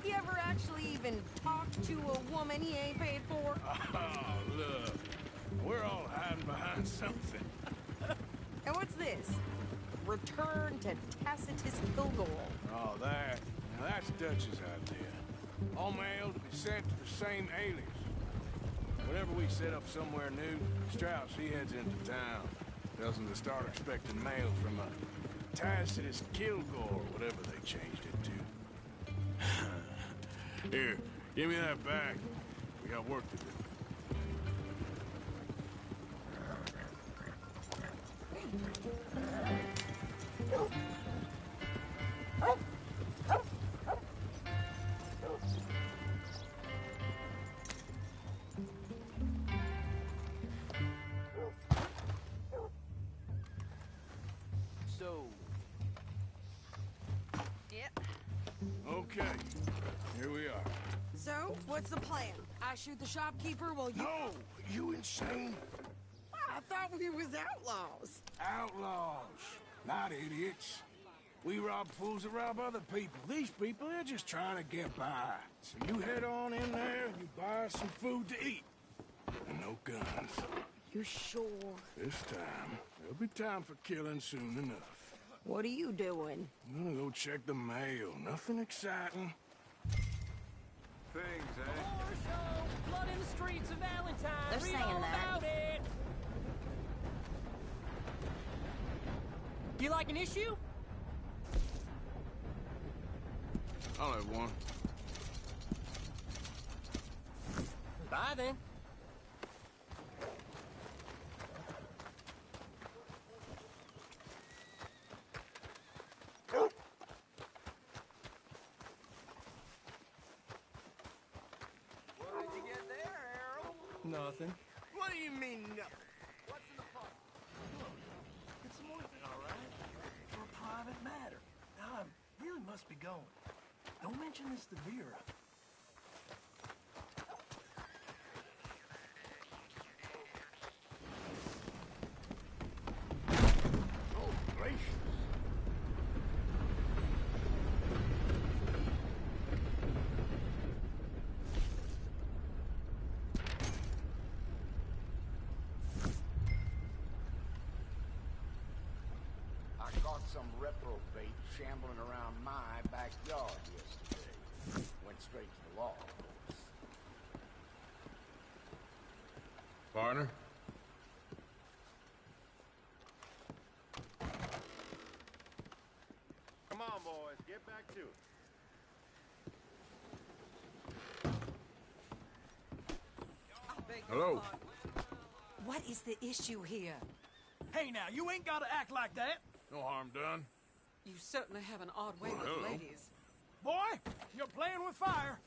You ever actually even talked to a woman he ain't paid for? Oh, look. We're all hiding behind something. And what's this? Return to Tacitus Kilgore. Oh, that. Now, that's Dutch's idea. All mail to be sent to the same alias. Whenever we set up somewhere new, Strauss, he heads into town. Tells them to start expecting mail from a Tacitus Kilgore, whatever they changed it to. Here, give me that back. We got work to do. Okay, here we are. So, what's the plan? I shoot the shopkeeper while you... No! You insane? I thought we was outlaws. Outlaws, not idiots. We rob fools that rob other people. These people, they're just trying to get by. So you head on in there and you buy some food to eat. And no guns. You sure? This time, there'll be time for killing soon enough. What are you doing? I'm gonna go check the mail. Nothing exciting. Things, eh? Blood in the streets of Valentine. They're Read saying all that. about it. You like an issue? I'll have one. Bye then. Nothing. What do you mean, nothing? What's in the pot? It's more than all right. For a private matter. Now, I really must be going. Don't mention this to Vera. Oh, gracious. I caught some reprobate shambling around my backyard yesterday. Went straight to the law, of course. Partner? Come on, boys, get back to it. Hello? What is the issue here? Hey now, you ain't gotta act like that. No harm done. You certainly have an odd way with ladies. Boy, you're playing with fire.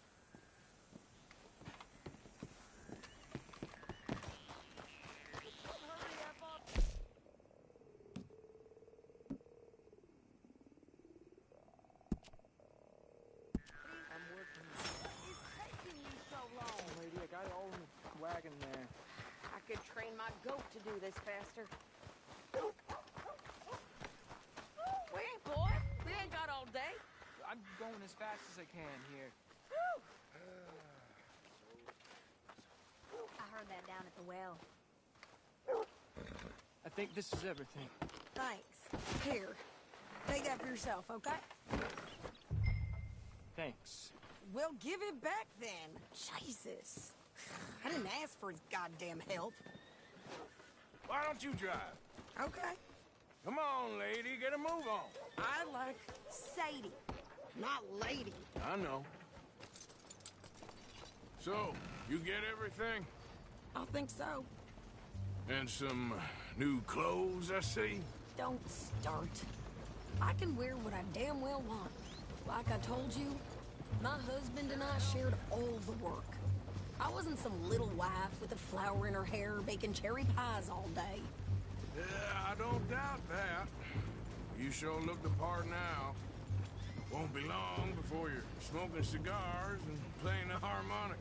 Lady, I got it all in the wagon there. I could train my goat to do this faster. Wait, boy. We ain't got all day. I'm going as fast as I can here. I heard that down at the well. I think this is everything. Thanks. Here. Take that for yourself, okay? Thanks. Well, give it back then. Jesus. I didn't ask for his goddamn help. Why don't you drive? Okay. Come on, lady, get a move on. I like Sadie, not lady. I know. So, you get everything? I think so. And some new clothes, I see? Don't start. I can wear what I damn well want. Like I told you, my husband and I shared all the work. I wasn't some little wife with a flower in her hair baking cherry pies all day. Yeah, I don't doubt that. You sure look the part now. Won't be long before you're smoking cigars and playing the harmonica.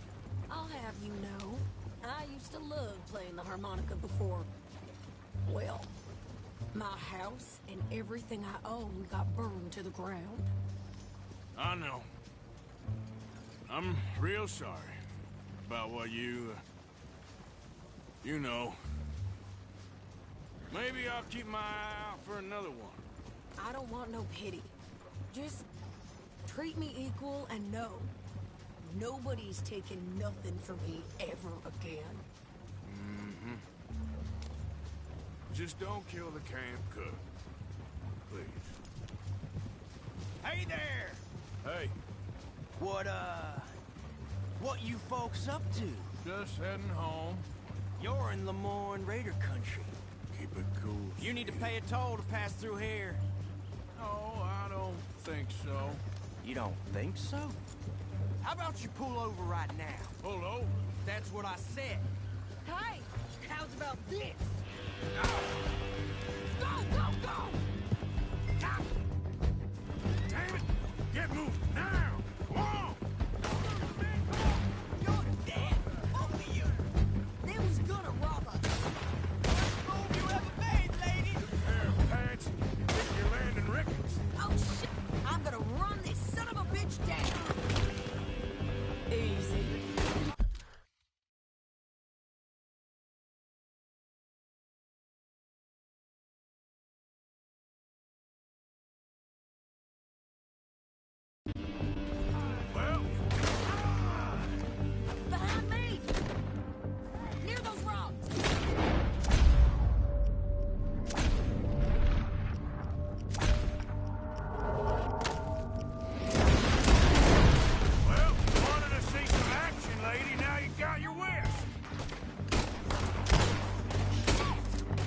I'll have you know, I used to love playing the harmonica before. Well, my house and everything I owned got burned to the ground. I know. I'm real sorry about what you know. Maybe I'll keep my eye out for another one. I don't want no pity. Just treat me equal and know nobody's taking nothing from me ever again. Mm-hmm. Just don't kill the camp cook. Please. Hey there! Hey. What you folks up to? Just heading home. You're in Lemoyne Raider country. Keep it cool. You need to pay a toll to pass through here. No, I don't think so. You don't think so? How about you pull over right now? Pull over? That's what I said. Hey, how's about this? Go, go, go! Ah! Damn it! Get moving now! Come on! You're dead, both of you. They was gonna rob us. Best move you ever made, lady! There, Patch. Think you're landing Ricketts. Oh, shit. I'm gonna run this son of a bitch down. Easy. Well, Behind me! Near those rocks! well, wanted to see some action, lady. Now you got your wish.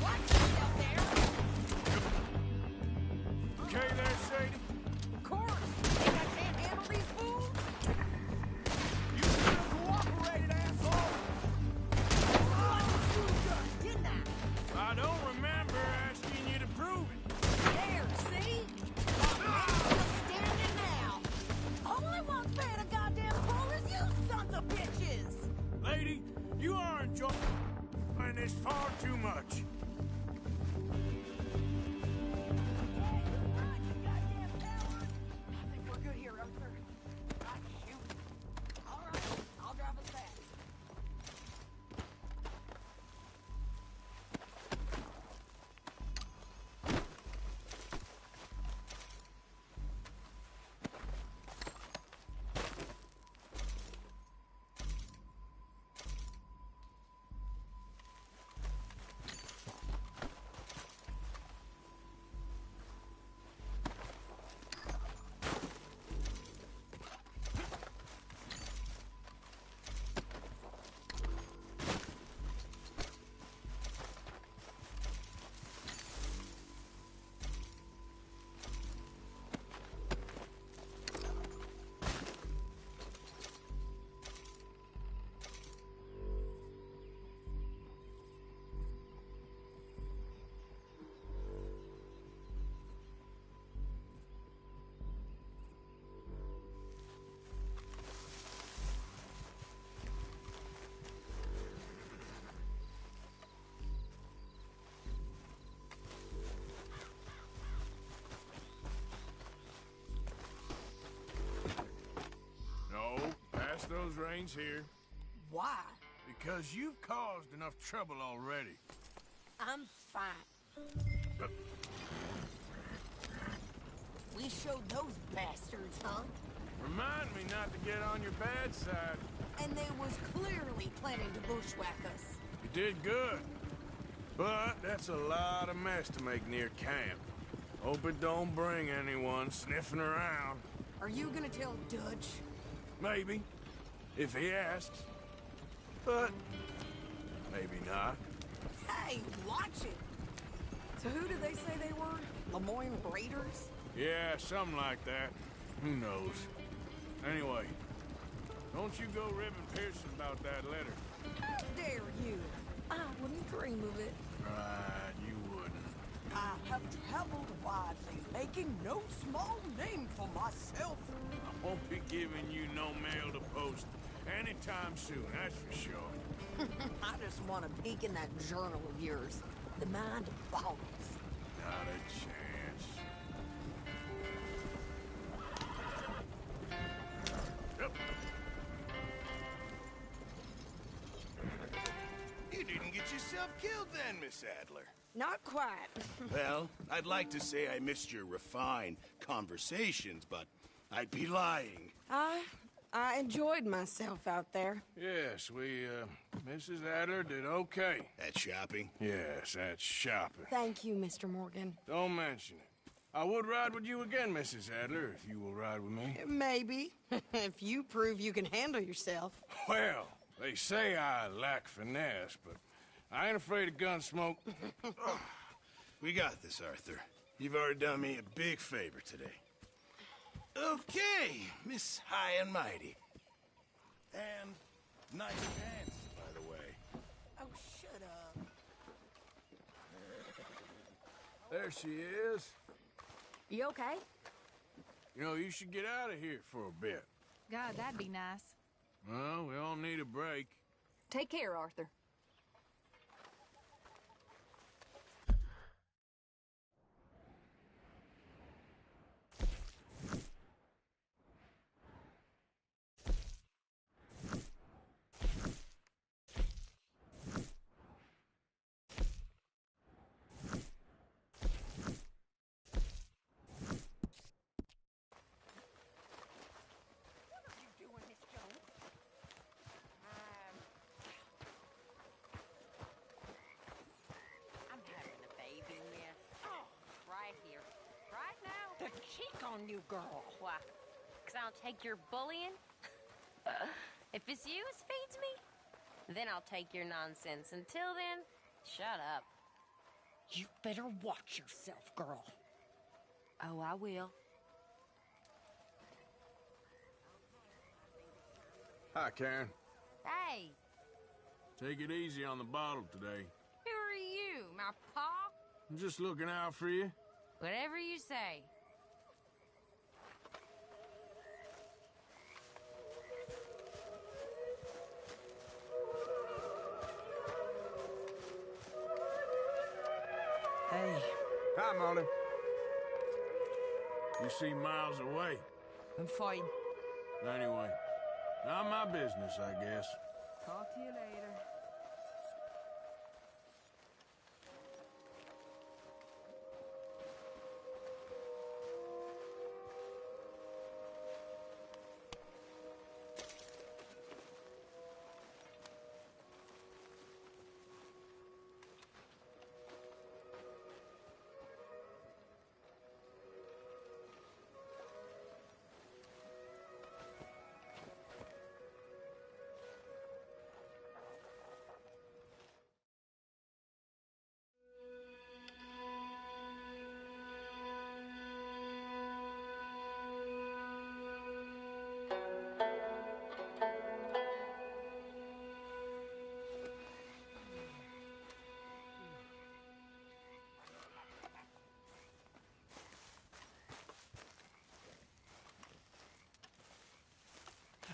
Watch yourself there! Okay there, Sadie? Of course! Think I can't handle these fools? You should have cooperated, asshole! Didn't I? I don't remember asking you to prove it. There, see? Just standing now. Only one's paying a goddamn toll is you sons of bitches! Lady, you are enjoying this far too much. I think we're good here, Arthur. Ah, shoot. All right, I'll drive us back. Charles reigns here. Why? Because you've caused enough trouble already. I'm fine. We showed those bastards, huh? Remind me not to get on your bad side. And they was clearly planning to bushwhack us. You did good. But that's a lot of mess to make near camp. Hope it don't bring anyone sniffing around. Are you gonna tell Dutch? Maybe, if he asks. But maybe not. Hey, watch it! So who did they say they were? Lemoyne Raiders? Yeah, something like that. Who knows? Anyway, don't you go ribbing Pearson about that letter. How dare you? I wouldn't dream of it. Right, you wouldn't. I have traveled widely, making no small name for myself. I won't be giving you no mail to post anytime soon, that's for sure. I just want to peek in that journal of yours. The mind boggles. Not a chance. Yep. You didn't get yourself killed then, Miss Adler. Not quite. Well, I'd like to say I missed your refined conversations, but I'd be lying. I enjoyed myself out there. Yes, Mrs. Adler did okay. At shopping? Yes, that's shopping. Thank you, Mr. Morgan. Don't mention it. I would ride with you again, Mrs. Adler, if you will ride with me. Maybe. If you prove you can handle yourself. Well, they say I lack finesse, but I ain't afraid of gun smoke. We got this, Arthur. You've already done me a big favor today. Okay, Miss High and Mighty. And nice pants, by the way. Oh, shut up. There she is. You okay? You know, you should get out of here for a bit. God, that'd be nice. Well, we all need a break. Take care, Arthur. On you, girl. Why? Because I'll take your bullying? If it's you who feeds me, then I'll take your nonsense. Until then, shut up. You better watch yourself, girl. Oh, I will. Hi, Karen. Hey, Take it easy on the bottle today. who are you, my pa? I'm just looking out for you. Whatever you say. Hey. Hi, Molly. You seem miles away. I'm fine. Anyway, not my business, I guess. Talk to you later.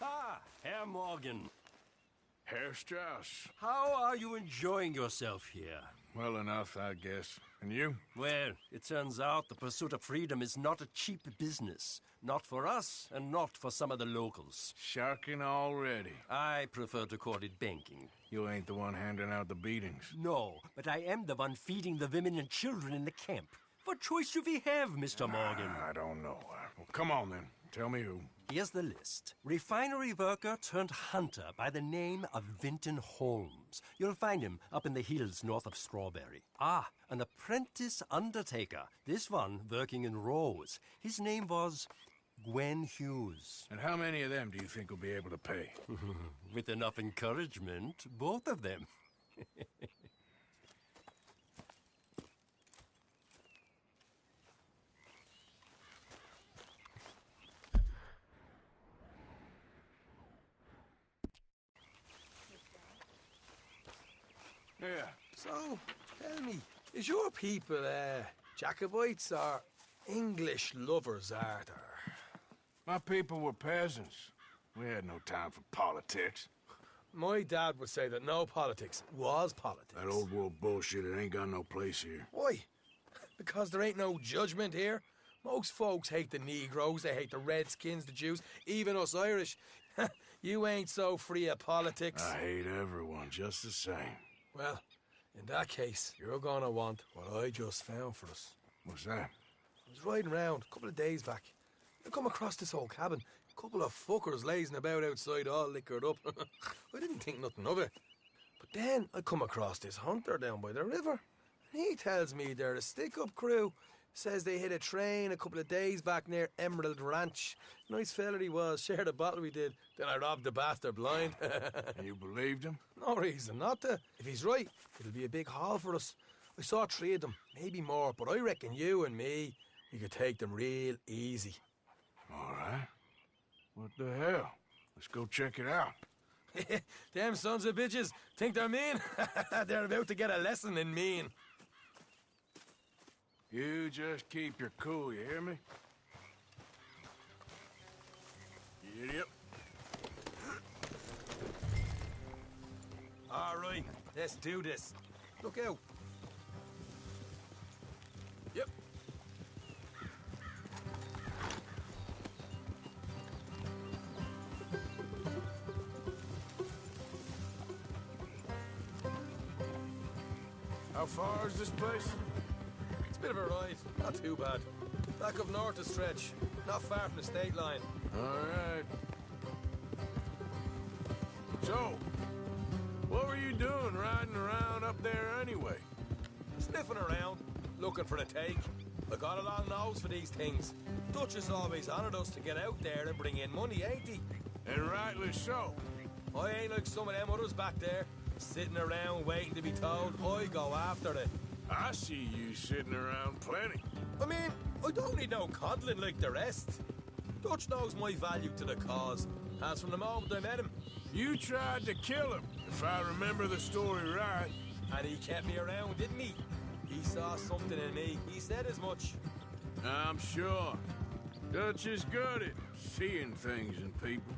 Ah, Herr Morgan. Herr Strauss. How are you enjoying yourself here? well enough, I guess. And you? Well, it turns out the pursuit of freedom is not a cheap business. Not for us, and not for some of the locals. Sharking already. I prefer to call it banking. You ain't the one handing out the beatings. No, but I am the one feeding the women and children in the camp. What choice do we have, Mr. Morgan? I don't know. Well, come on, then. Tell me who. Here's the list. Refinery worker turned hunter by the name of Vinton Holmes. You'll find him up in the hills north of Strawberry. Ah, an apprentice undertaker. This one working in Rose. His name was Gwen Hughes. And how many of them do you think will be able to pay? With enough encouragement, both of them. Yeah. So, tell me, is your people, Jacobites or English lovers, Arthur? My people were peasants. We had no time for politics. My dad would say that no politics was politics. That old world bullshit, it ain't got no place here. Why? Because there ain't no judgment here. Most folks hate the Negroes, they hate the Redskins, the Jews, even us Irish. You ain't so free of politics. I hate everyone just the same. Well, in that case, you're gonna want what I just found for us. What's that? I was riding around a couple of days back. I come across this old cabin. A couple of fuckers lazing about outside all liquored up. I didn't think nothing of it. But then I come across this hunter down by the river. And he tells me they're a stick-up crew. Says they hit a train a couple of days back near Emerald Ranch. Nice fella he was, shared a bottle we did. Then I robbed the bastard blind. And you believed him? No reason not to. If he's right, it'll be a big haul for us. I saw 3 of them, maybe more, but I reckon you and me, we could take them real easy. All right. What the hell? Let's go check it out. Them sons of bitches think they're mean? They're about to get a lesson in mean. You just keep your cool, you hear me? You idiot. All right, let's do this. Look out. Yep. How far is this place? It's a bit of a ride, not too bad. Back up north a stretch, not far from the state line. All right. So, what were you doing riding around up there anyway? Sniffing around, looking for a take. I got a long nose for these things. Dutch has always honoured us to get out there and bring in money, ain't he? And rightly so. I ain't like some of them others back there, sitting around waiting to be told. I go after it. I see you sitting around plenty. I mean, I don't need no coddling like the rest. Dutch knows my value to the cause, as from the moment I met him. You tried to kill him, if I remember the story right. And he kept me around, didn't he? He saw something in me. He said as much. I'm sure. Dutch is good at seeing things in people.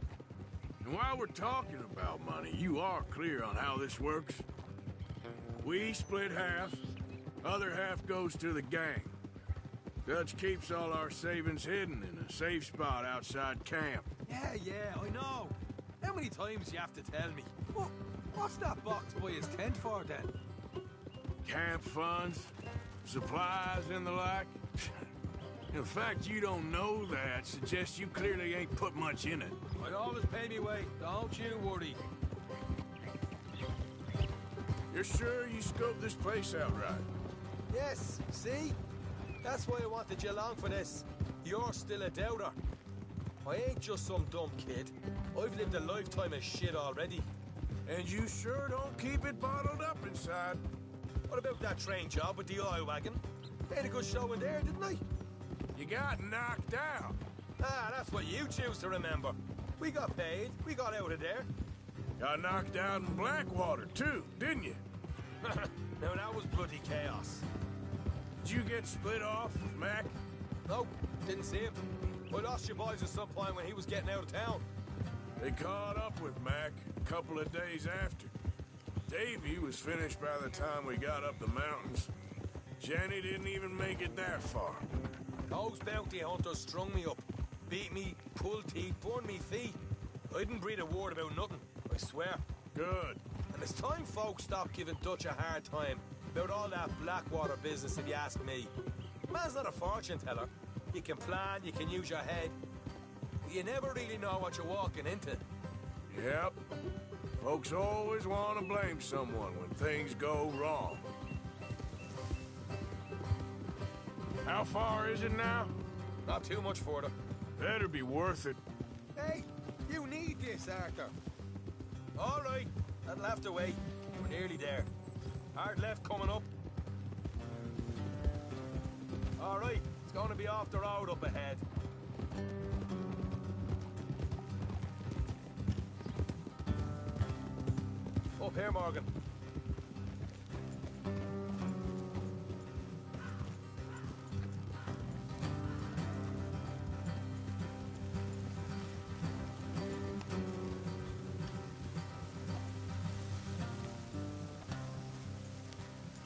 And while we're talking about money, you are clear on how this works? We split half, other half goes to the gang. Dutch keeps all our savings hidden in a safe spot outside camp. Yeah, I know. How many times you have to tell me? What's that box by his tent for, then? Camp funds, supplies, and the like. The fact you don't know that suggests you clearly ain't put much in it. I always pay me way, don't you worry. You're sure you scoped this place out right? Yes, see? That's why I wanted you along for this. You're still a doubter. I ain't just some dumb kid. I've lived a lifetime of shit already. And you sure don't keep it bottled up inside. What about that train job with the oil wagon? Made a good show in there, didn't I? You got knocked out. Ah, that's what you choose to remember. We got paid. We got out of there. Got knocked out in Blackwater, too, didn't you? Now, that was bloody chaos. Did you get split off with Mac? Nope, didn't see him. I lost your boys at some point when he was getting out of town. They caught up with Mac a couple of days after. Davy was finished by the time we got up the mountains. Jenny didn't even make it that far. Those bounty hunters strung me up. Beat me, pulled teeth, burned me feet. I didn't breathe a word about nothing, I swear. Good. And it's time folks stop giving Dutch a hard time about all that Blackwater business, if you ask me. Man's not a fortune teller. You can plan, you can use your head. But you never really know what you're walking into. Yep. Folks always want to blame someone when things go wrong. How far is it now? Not too much further. Better be worth it. Hey, you need this, Arthur. All right, that'll have to wait. We're nearly there. Hard left coming up. All right, it's going to be off the road up ahead. Up here, Morgan.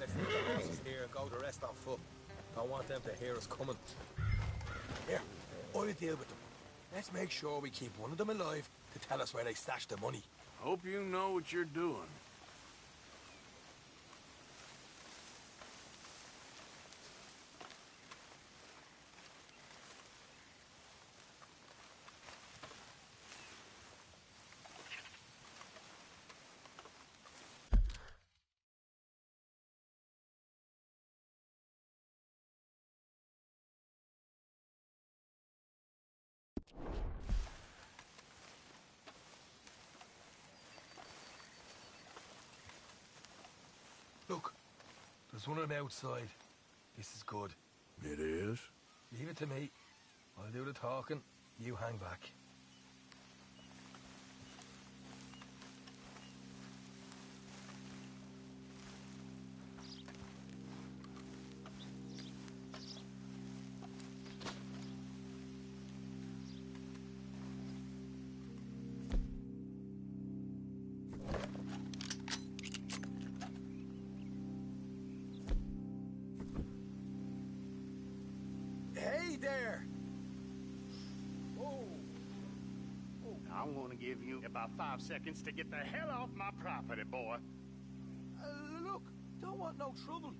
Let's leave the horses here and go the rest on foot. Don't want them to hear us coming. Here, I'll deal with them. Let's make sure we keep one of them alive to tell us where they stashed the money. Hope you know what you're doing. Look, there's one of them outside. This is good. It is? Leave it to me. I'll do the talking. You hang back. Hey there! I'm gonna give you about 5 seconds to get the hell off my property, boy. Look, don't want no trouble.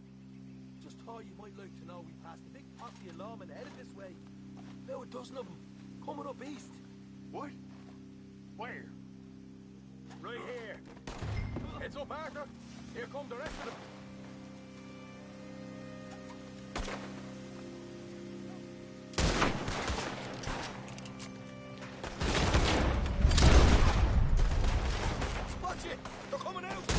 Just thought you might like to know we passed a big posse of lawmen headed this way. About a dozen of them, coming up east. What? Where? Right here. Heads up, Arthur. Here come the rest of them. Watch it! They're coming out!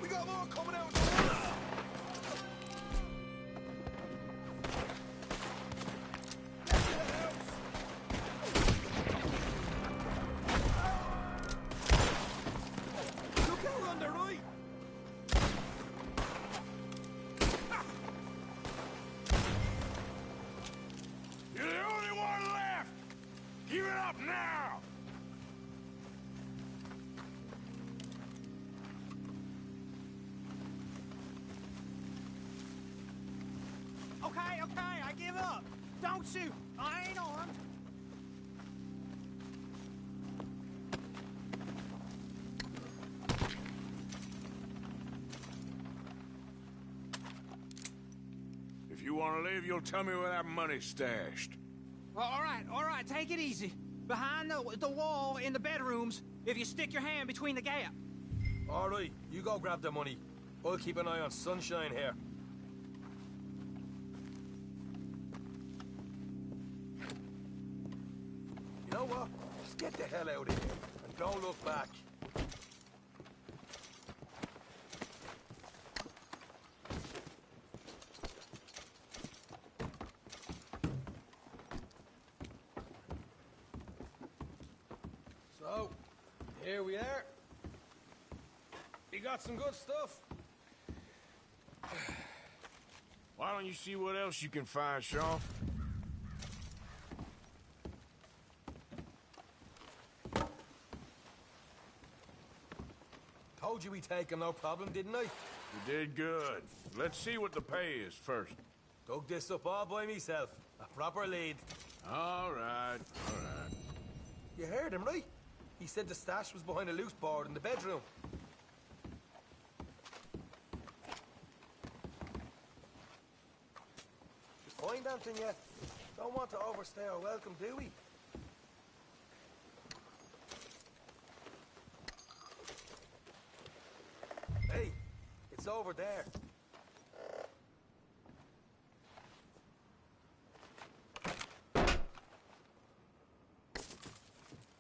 We got more coming out! Look out on the right! You're the only one left! Give it up now! Okay, I give up. Don't shoot. I ain't armed. If you want to leave, you'll tell me where that money's stashed. Well, all right, take it easy. Behind the wall in the bedrooms, if you stick your hand between the gap. All right, you go grab the money. I'll keep an eye on Sunshine here. You know what? Just get the hell out of here and don't look back. So, here we are. You got some good stuff. Why don't you see what else you can find, Shaw? told you we'd take him, no problem, didn't I? You did good. Let's see what the pay is first. Dug this up all by myself. A proper lead. All right, all right. You heard him, right? He said the stash was behind a loose board in the bedroom. You find anything yet? Don't want to overstay our welcome, do we? Hey, it's over there.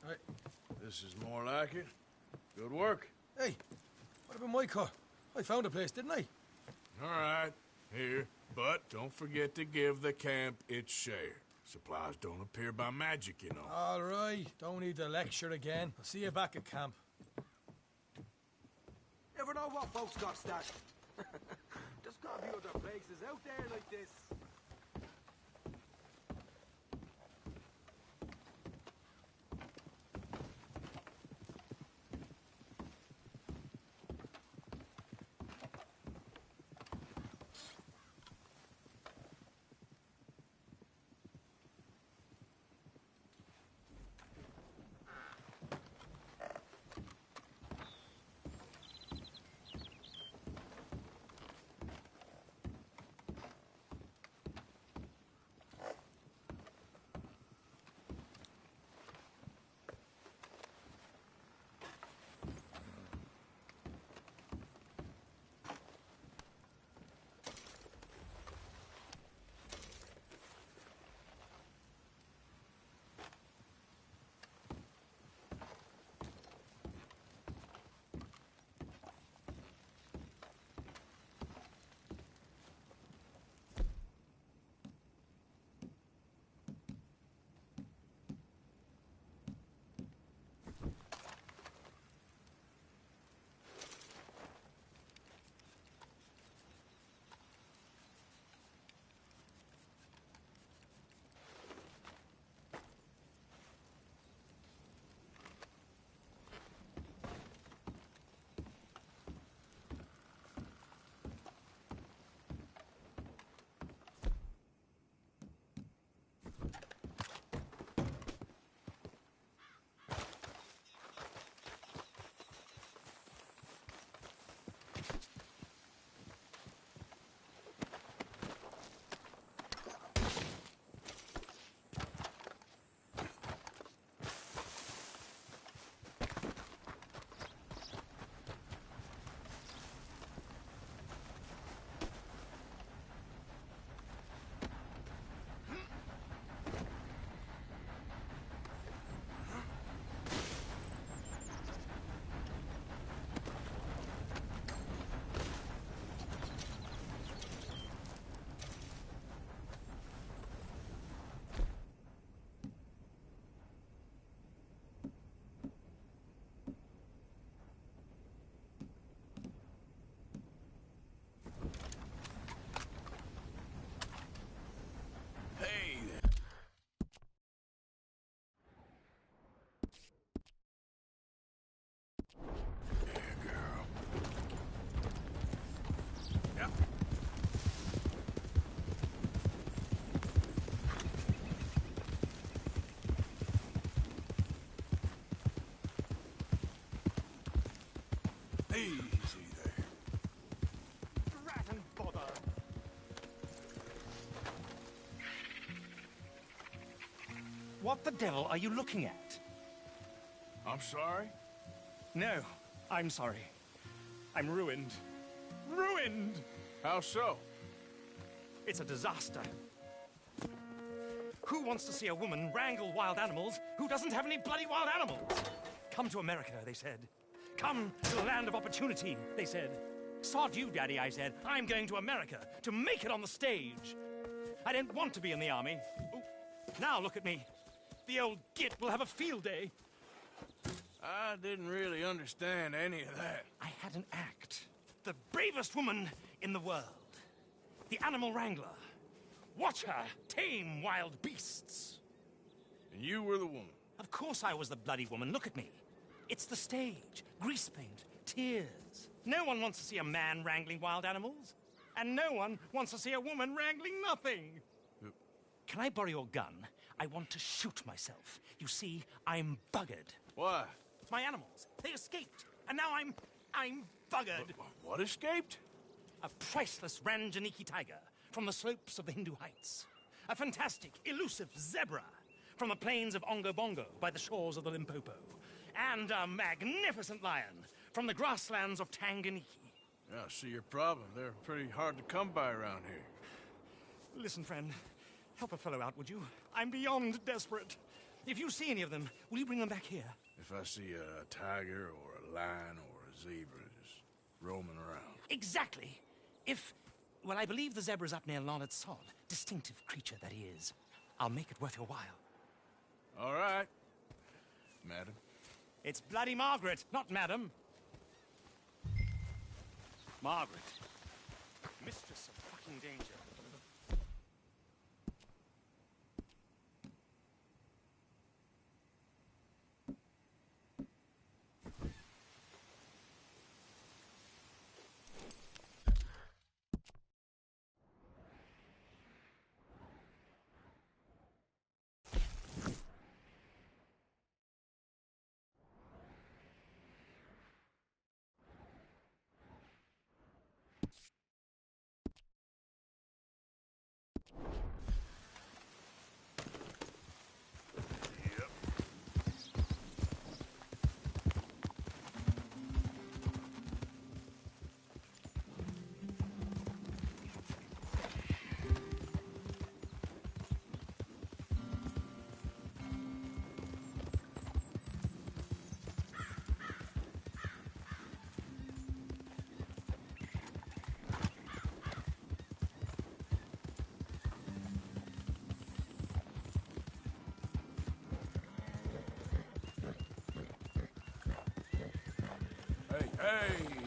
Right. This is more like it. Good work. Hey, what about my car? I found a place, didn't I? All right, here. But don't forget to give the camp its share. Supplies don't appear by magic, you know. All right, don't need to lecture again. I'll see you back at camp. Never know what folks got stashed. There's gotta be other places out there like this. Easy there. Rat and bother. What the devil are you looking at? I'm sorry? No, I'm sorry. I'm ruined. Ruined! How so? It's a disaster. Who wants to see a woman wrangle wild animals who doesn't have any bloody wild animals? Come to America, they said. Come to the land of opportunity, they said. Sod you, Daddy, I said. I'm going to America to make it on the stage. I didn't want to be in the army. Ooh. Now look at me. The old git will have a field day. I didn't really understand any of that. I had an act. The bravest woman in the world. The animal wrangler. Watch her tame wild beasts. And you were the woman? Of course I was the bloody woman. Look at me. It's the stage. Grease paint. tears. No one wants to see a man wrangling wild animals. And no one wants to see a woman wrangling nothing. Can I borrow your gun? I want to shoot myself. You see, I'm buggered. Why? My animals, they escaped. And now I'm buggered. What escaped? A priceless Ranjaniki tiger from the slopes of the Hindu Heights. A fantastic, elusive zebra from the plains of Ongo Bongo by the shores of the Limpopo. And a magnificent lion from the grasslands of Tanganyika. Yeah, I see your problem. They're pretty hard to come by around here. Listen, friend. Help a fellow out, would you? I'm beyond desperate. If you see any of them, will you bring them back here? If I see a tiger or a lion or a zebra just roaming around. Exactly. Well, I believe the zebra's up near Larned Sod. Distinctive creature that he is. I'll make it worth your while. All right, madam. It's bloody Margaret, not madam. Margaret. Mistress of fucking danger. Hey!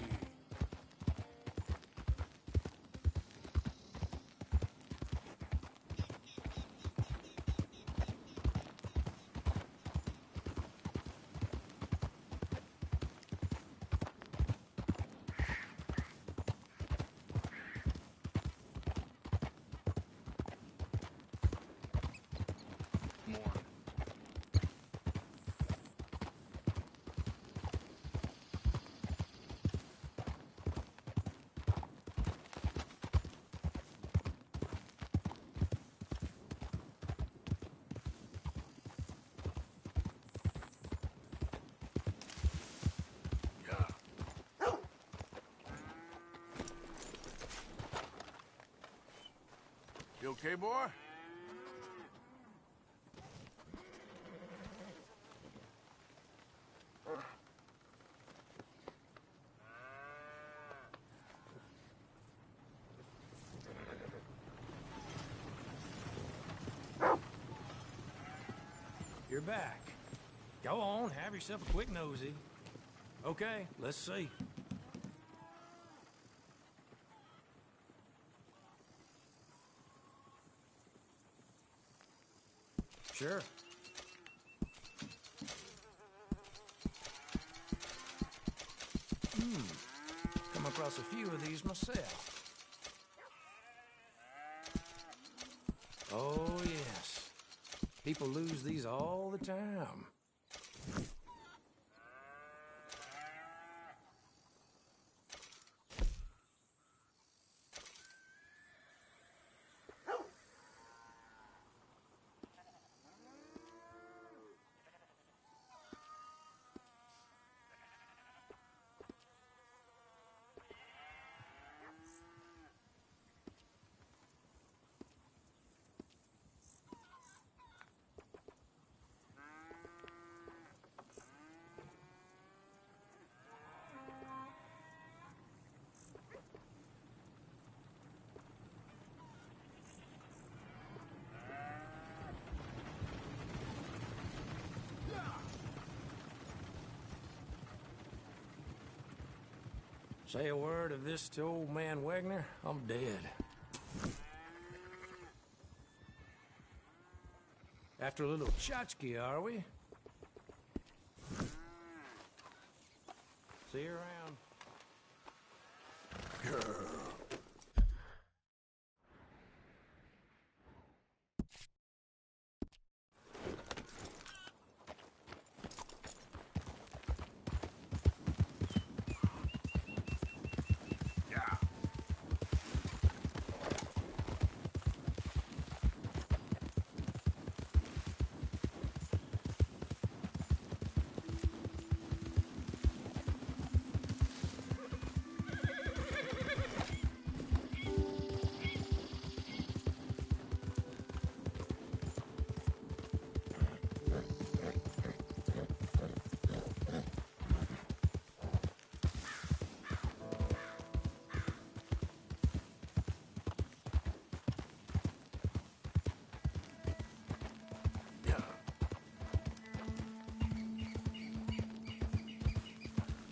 You okay, boy? You're back. Go on, have yourself a quick nosy. Okay, let's see. Sure. Come across a few of these myself. Oh, yes. People lose these all the time. Say a word of this to old man Wagner, I'm dead. After a little tchotchke, are we? See you around. Girl.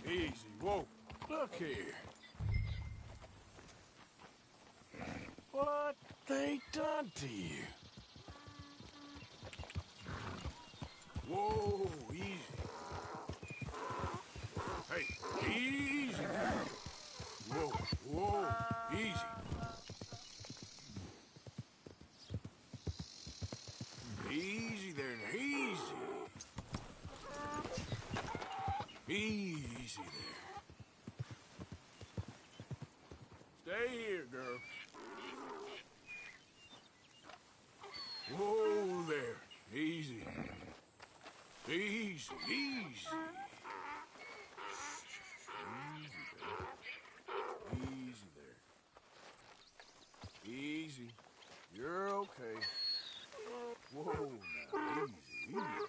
Easy, whoa. Look here. What they done to you? Whoa, easy. Hey, easy now. Whoa, whoa, easy. Easy there, easy. Easy there. Stay here, girl. Whoa there. Easy. Easy, easy. Easy there. Easy. You're okay. Whoa now. Easy, easy.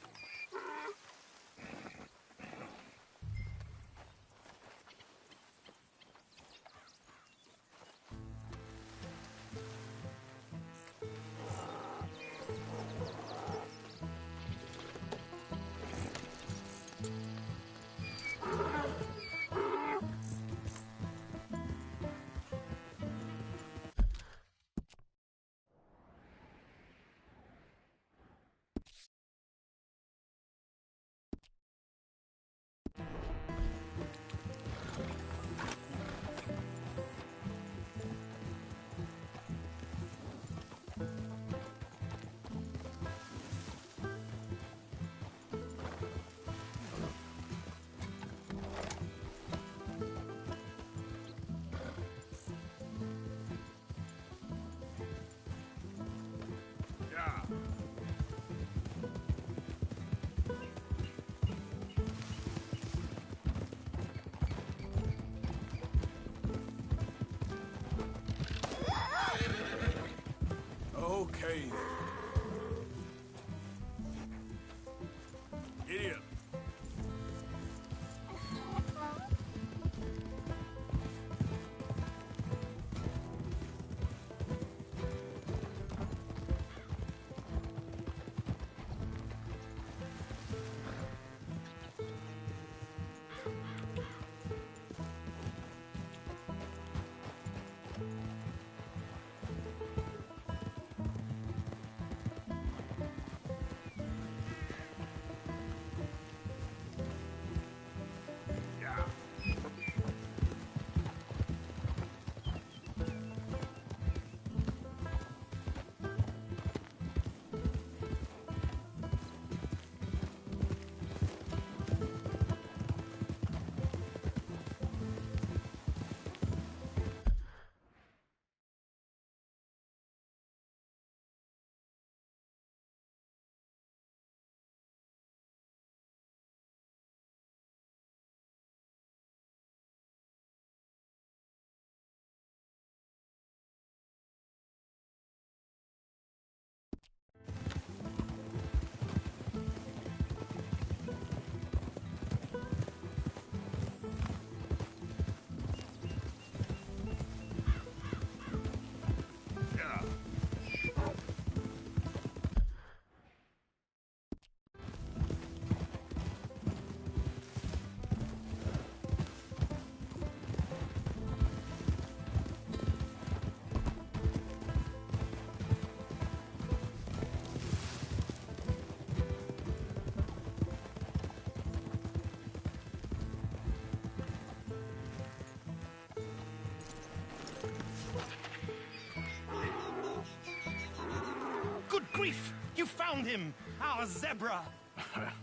find him, our zebra.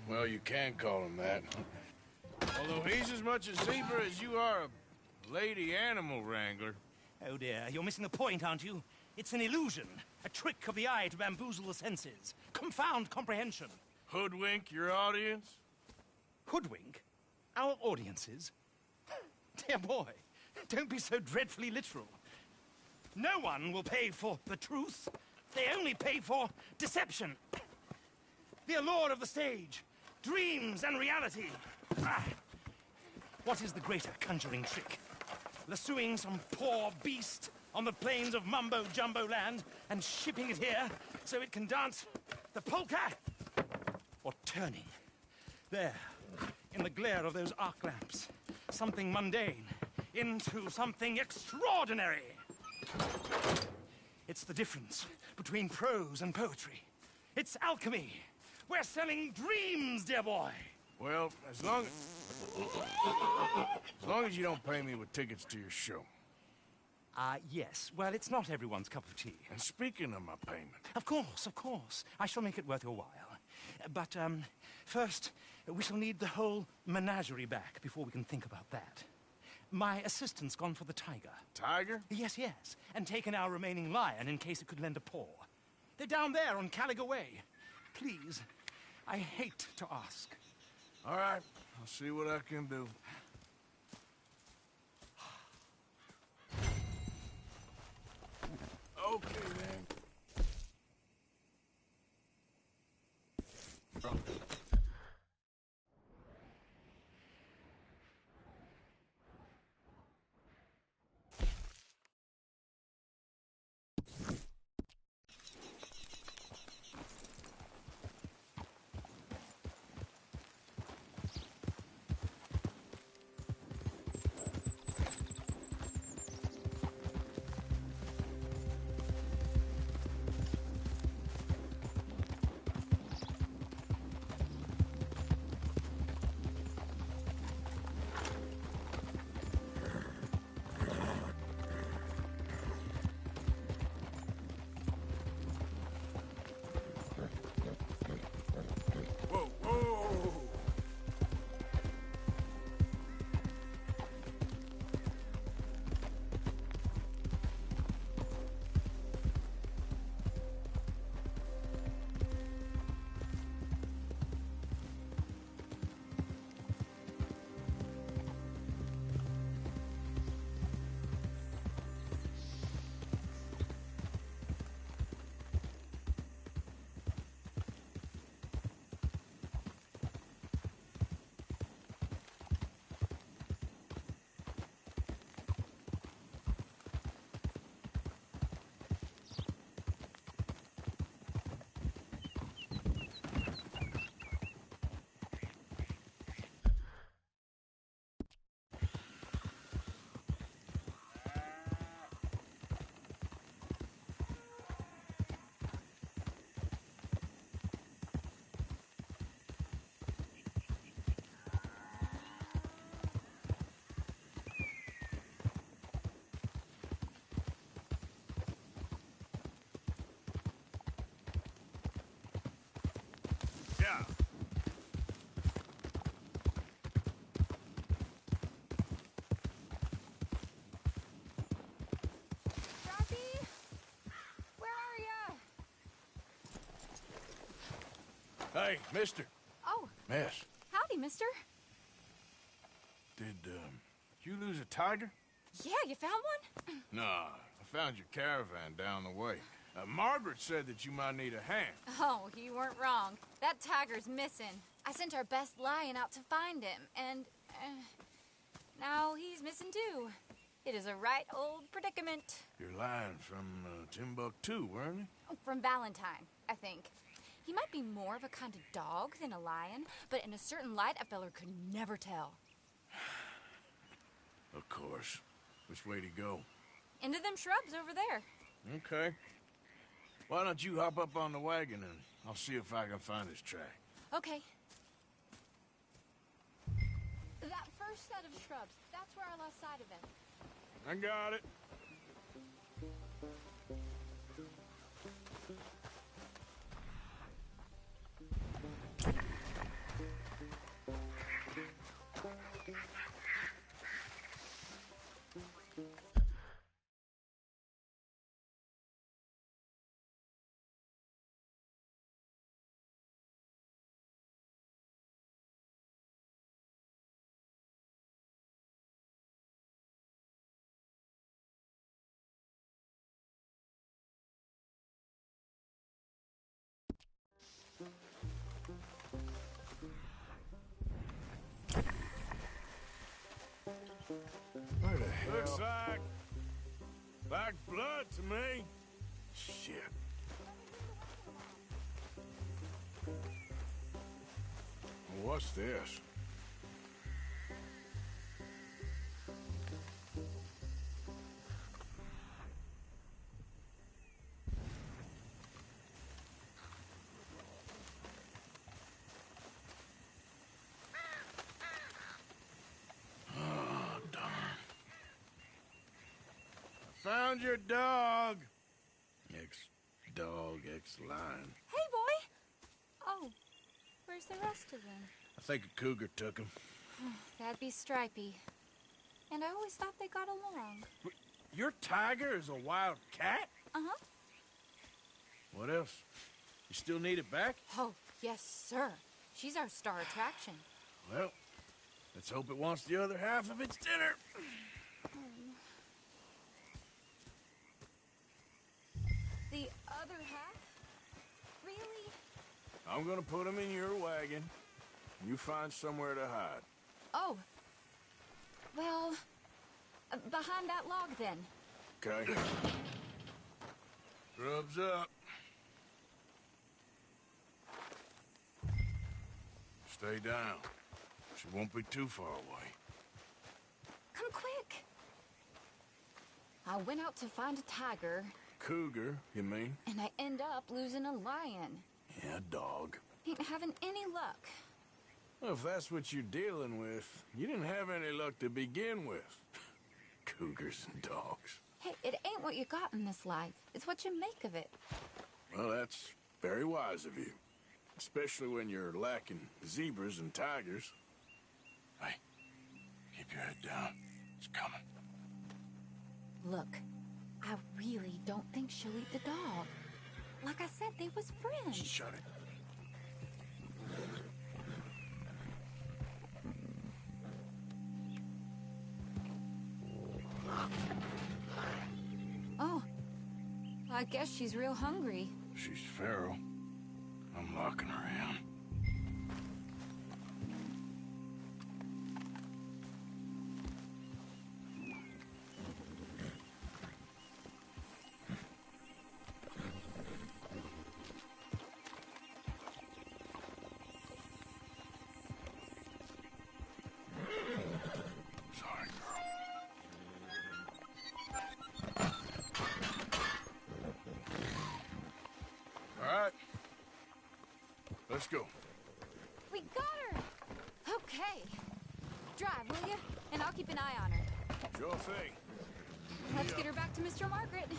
Well, you can call him that. Although he's as much a zebra as you are a lady animal wrangler. Oh dear, you're missing the point, aren't you? It's an illusion, a trick of the eye to bamboozle the senses, confound comprehension. Hoodwink your audience? Hoodwink? Our audiences? Dear boy, don't be so dreadfully literal. No one will pay for the truth. They only pay for deception. The allure of the stage, dreams and reality. Ah. What is the greater conjuring trick? Lassoing some poor beast on the plains of mumbo-jumbo land and shipping it here so it can dance the polka? Or turning, there, in the glare of those arc lamps, something mundane into something extraordinary? It's the difference between prose and poetry. It's alchemy. We're selling dreams, dear boy. Well, as long as you don't pay me with tickets to your show. Yes. Well, it's not everyone's cup of tea. And speaking of my payment... Of course, of course. I shall make it worth your while. But, first, we shall need the whole menagerie back before we can think about that. My assistant's gone for the tiger. Tiger? Yes, yes. And taken our remaining lion in case it could lend a paw. They're down there on Caliga Way. Please, I hate to ask. All right, I'll see what I can do. Okay, then. Yeah. Rocky? Where are ya? Hey, mister. Oh. Miss, Howdy, mister. did you lose a tiger? Yeah, you found one? Nah, I found your caravan down the way. Margaret said that you might need a hand. Oh, you weren't wrong. That tiger's missing. I sent our best lion out to find him, and now he's missing too. It is a right old predicament. Your lion from Timbuktu, weren't he? From Valentine, I think. He might be more of a kind of dog than a lion, but in a certain light, a feller could never tell. Of course. Which way to go? Into them shrubs over there. Okay. Why don't you hop up on the wagon and I'll see if I can find his track. Okay. That first set of shrubs, that's where I lost sight of him. I got it. Where the hell? Looks like blood to me. Shit. What's this? Found your dog. Ex-dog, ex-lion. Hey, boy! Oh, where's the rest of them? I think a cougar took him. That'd be Stripey. And I always thought they got along. Your tiger is a wild cat? Uh-huh. What else? You still need it back? Oh, yes, sir. She's our star attraction. Well, let's hope it wants the other half of its dinner. The other half? Really? I'm gonna put him in your wagon. You find somewhere to hide. Oh. Well, behind that log, then. Okay. Grub's up. Stay down. She won't be too far away. Come quick. I went out to find a tiger. Cougar, you mean? And I end up losing a lion. Yeah, dog. Ain't having any luck. Well, if that's what you're dealing with, you didn't have any luck to begin with. Cougars and dogs. Hey, it ain't what you got in this life. It's what you make of it. Well, that's very wise of you. Especially when you're lacking zebras and tigers. Hey, keep your head down. It's coming. Look, I really don't think she'll eat the dog. Like I said, they was friends. Shut it. Oh, I guess she's real hungry. She's feral. I'm locking her in. Sorry, girl. All right. Let's go. We got her! Okay. Drive, will you? And I'll keep an eye on her. Sure thing. Let's get her back to Mr. Margaret.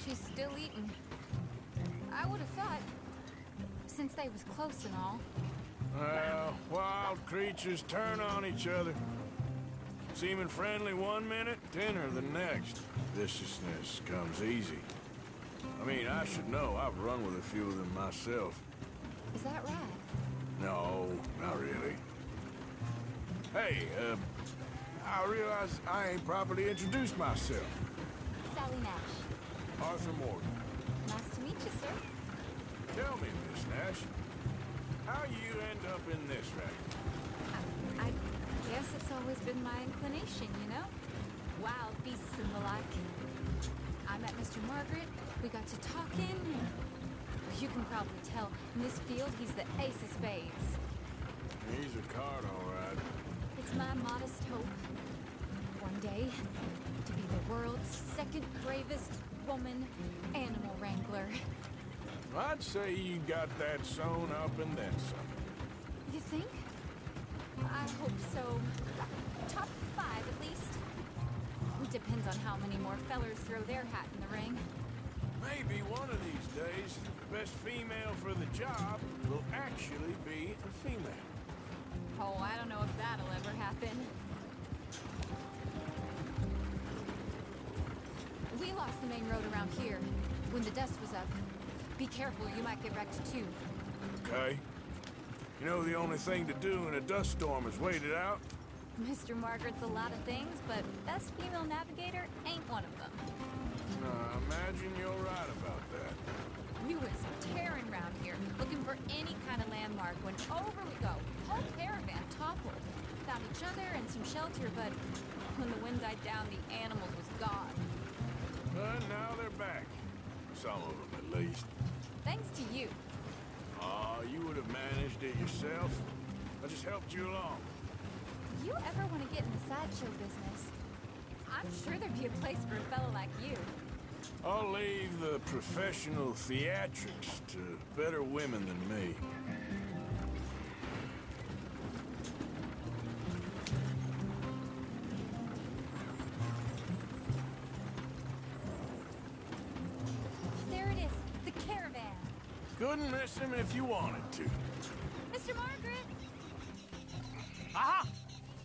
She's still eating. I would have thought, since they was close and all. Well, wild creatures turn on each other. Seeming friendly one minute, tender the next. Viciousness comes easy. I mean, I should know. I've run with a few of them myself. Is that right? No, not really. Hey, I realize I ain't properly introduced myself. Sally Nash. Arthur Morgan. Nice to meet you, sir. Tell me, Miss Nash, how you end up in this racket? I guess it's always been my inclination, you know? Wild beasts and the like. I met Mr. Margaret. We got to talking. You can probably tell, in this field, he's the ace of spades. He's a card, all right. It's my modest hope, one day, to be the world's second bravest woman animal wrangler. I'd say you got that sewn up and then some. You think? I hope so. Top 5, at least. Depends on how many more fellers throw their hat in the ring. Maybe one of these days, the best female for the job will actually be a female. Oh, I don't know if that'll ever happen. We lost the main road around here when the dust was up. Be careful, you might get wrecked too. Okay. You know the only thing to do in a dust storm is wait it out? Mr. Margaret's a lot of things, but best female navigator ain't one of them. I imagine you're right about that. We was tearing around here, looking for any kind of landmark when over we go. Whole caravan toppled. Found each other and some shelter, but When the wind died down, the animals was gone. And now they're back. Some of them, at least. Thanks to you. Oh, you would have managed it yourself. I just helped you along. You ever want to get in the sideshow business? I'm sure there'd be a place for a fellow like you. I'll leave the professional theatrics to better women than me. There it is, the caravan. Couldn't miss him if you wanted to. Mr. Margaret! Aha!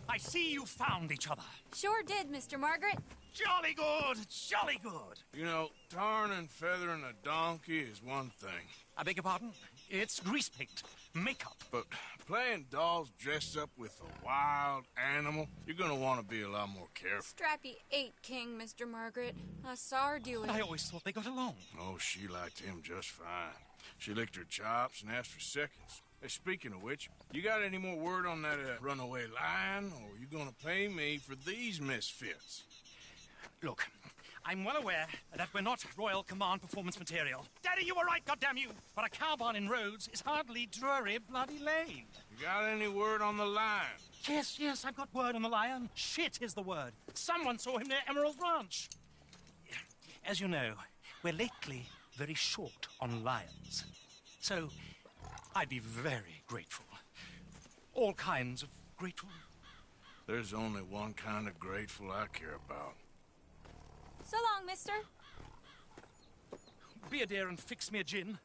I see you found each other. Sure did, Mr. Margaret. Jolly good, jolly good. You know, tarring and feathering a donkey is one thing. I beg your pardon? It's grease paint, makeup. But playing dolls dressed up with a wild animal, you're gonna want to be a lot more careful. Strappy ate King, Mr. Margaret. I saw her do it. I always thought they got along. Oh, she liked him just fine. She licked her chops and asked for seconds. Hey, speaking of which, you got any more word on that runaway lion, or are you gonna pay me for these misfits? Look, I'm well aware that we're not Royal Command performance material. Daddy, you were right, goddamn you! But a cow barn in Rhodes is hardly Drury Bloody Lane. You got any word on the lion? Yes, I've got word on the lion. Shit is the word. Someone saw him near Emerald Ranch. As you know, we're lately very short on lions. So, I'd be very grateful. All kinds of grateful. There's only one kind of grateful I care about. So long, mister. Be a dear and fix me a gin.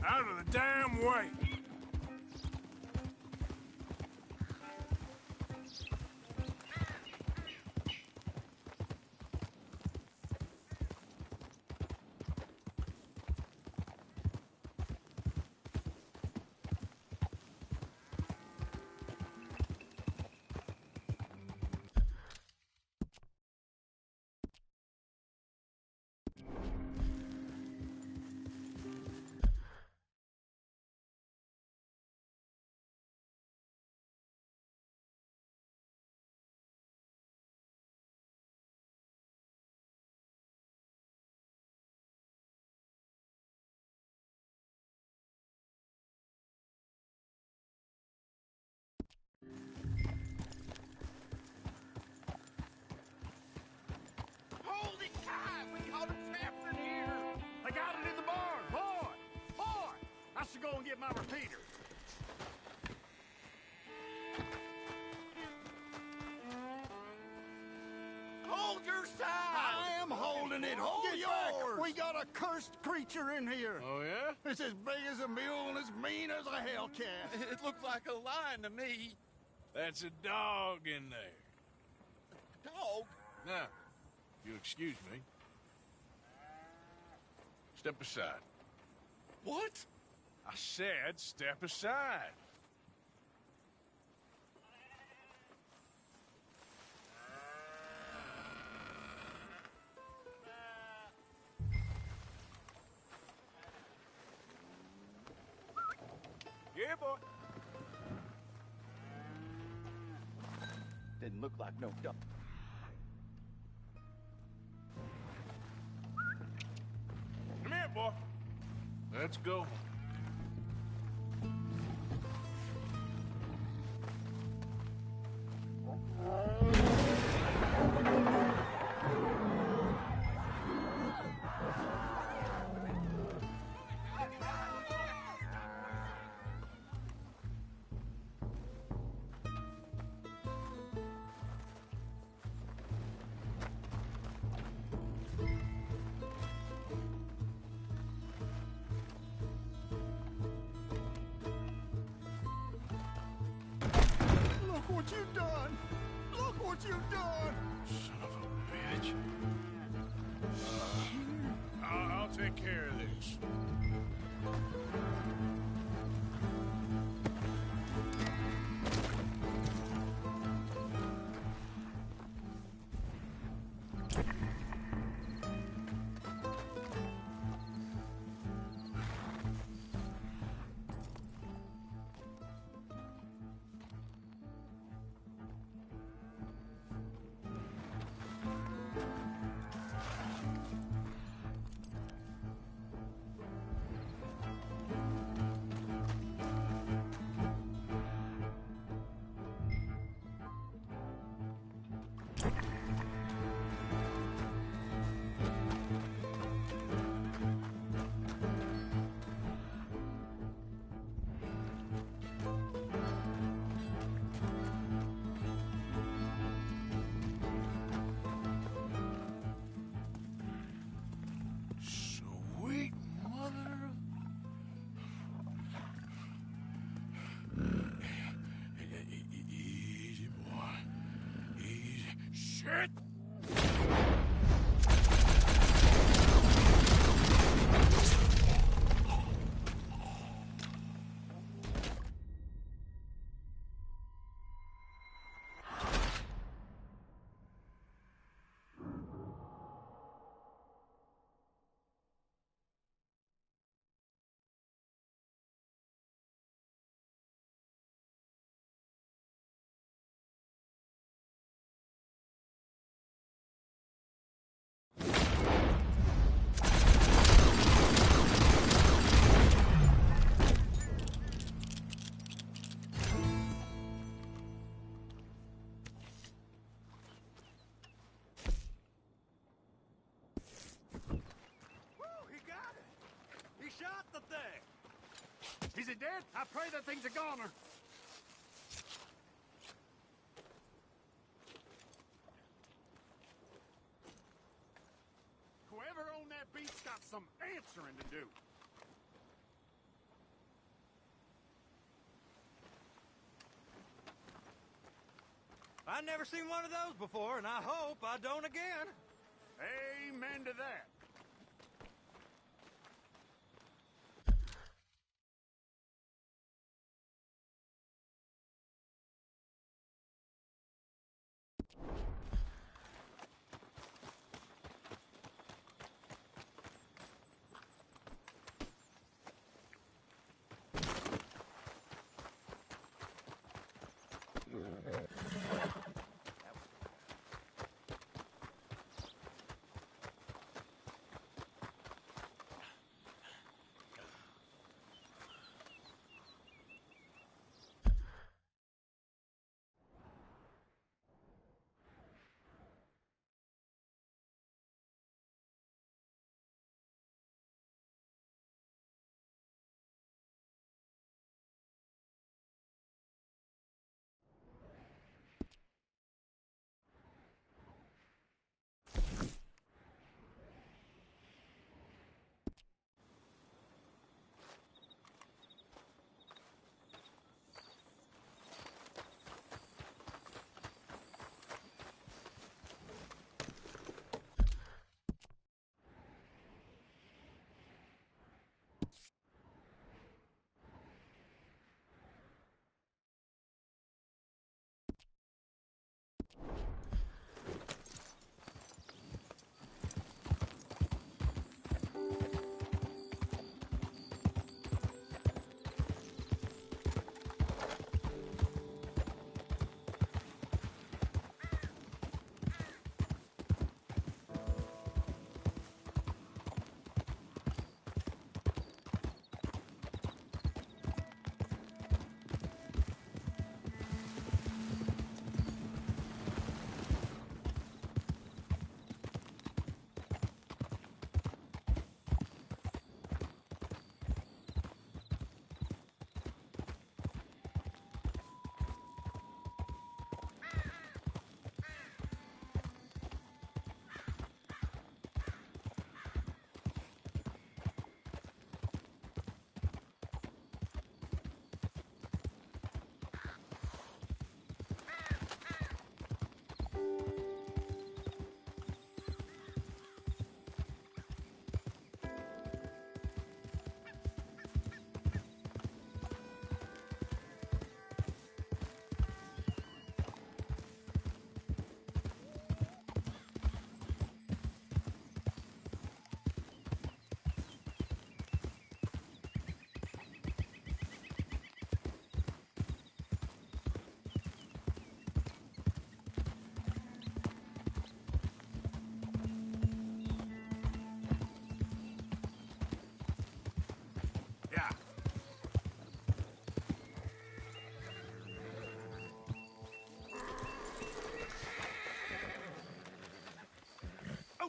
Out of the damn way! Hold it tight! We caught him trapped in here! I got it in the barn! Boy! I should go and get my repeater. Hold your side! I am holding it! Hold yours! Back. We got a cursed creature in here! Oh, yeah? It's as big as a mule and as mean as a hellcat. It looked like a lion to me. That's a dog in there. Dog? Now, you'll excuse me. Step aside. What? I said step aside. for... Didn't look like no dog. Come here, boy. Let's go. Look what you've done! Look what you've done! Son of a bitch. I'll take care of this. Sweet mother of... Easy, boy. Easy. Shit! Shot the thing! Is he dead? I pray that thing's a goner. Whoever owned that beast's got some answering to do. I've never seen one of those before, and I hope I don't again. Amen to that.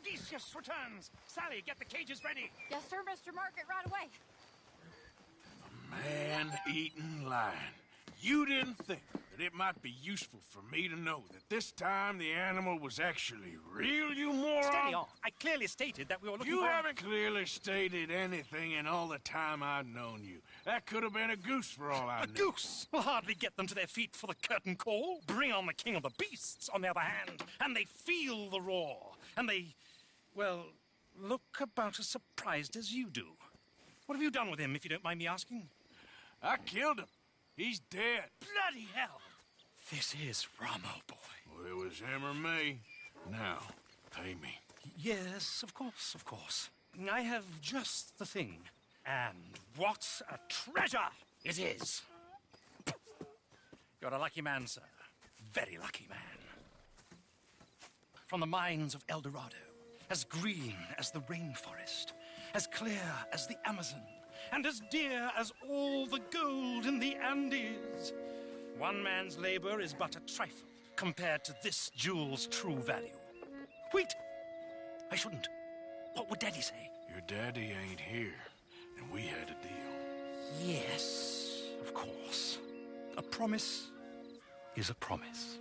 Odysseus returns. Sally, get the cages ready. Yes, sir, Mr. Margaret, right away. Man-eating lion. You didn't think that it might be useful for me to know that this time the animal was actually real, you moron? Steady on. I clearly stated that we were looking You for... haven't clearly stated anything in all the time I've known you. That could have been a goose for all I know. A goose will hardly get them to their feet for the curtain call. Bring on the king of the beasts, on the other hand, and they feel the roar. And they, well, look about as surprised as you do. What have you done with him, if you don't mind me asking? I killed him. He's dead. Bloody hell! This is Ramo, boy. Well, it was him or me. Now, pay me. Yes, of course, of course. I have just the thing. And what a treasure it is! You're a lucky man, sir. Very lucky man. From the mines of El Dorado, as green as the rainforest, as clear as the Amazon, and as dear as all the gold in the Andes. One man's labor is but a trifle compared to this jewel's true value. Wait! I shouldn't. What would Daddy say? Your daddy ain't here, and we had a deal. Yes, of course. A promise is a promise.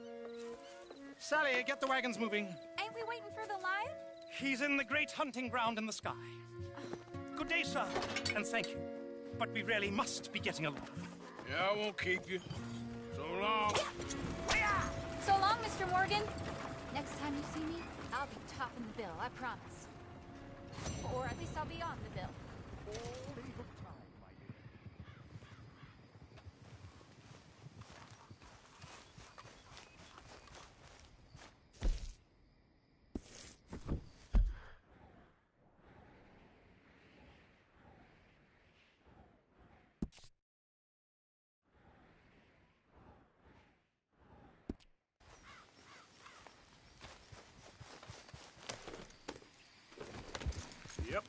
Sally, get the wagons moving. Ain't we waiting for the lion? He's in the great hunting ground in the sky. Good day, sir, and thank you. But we really must be getting along. Yeah, I won't keep you. So long. So long, Mr. Morgan. Next time you see me, I'll be topping the bill, I promise. Or at least I'll be on the bill. Yep.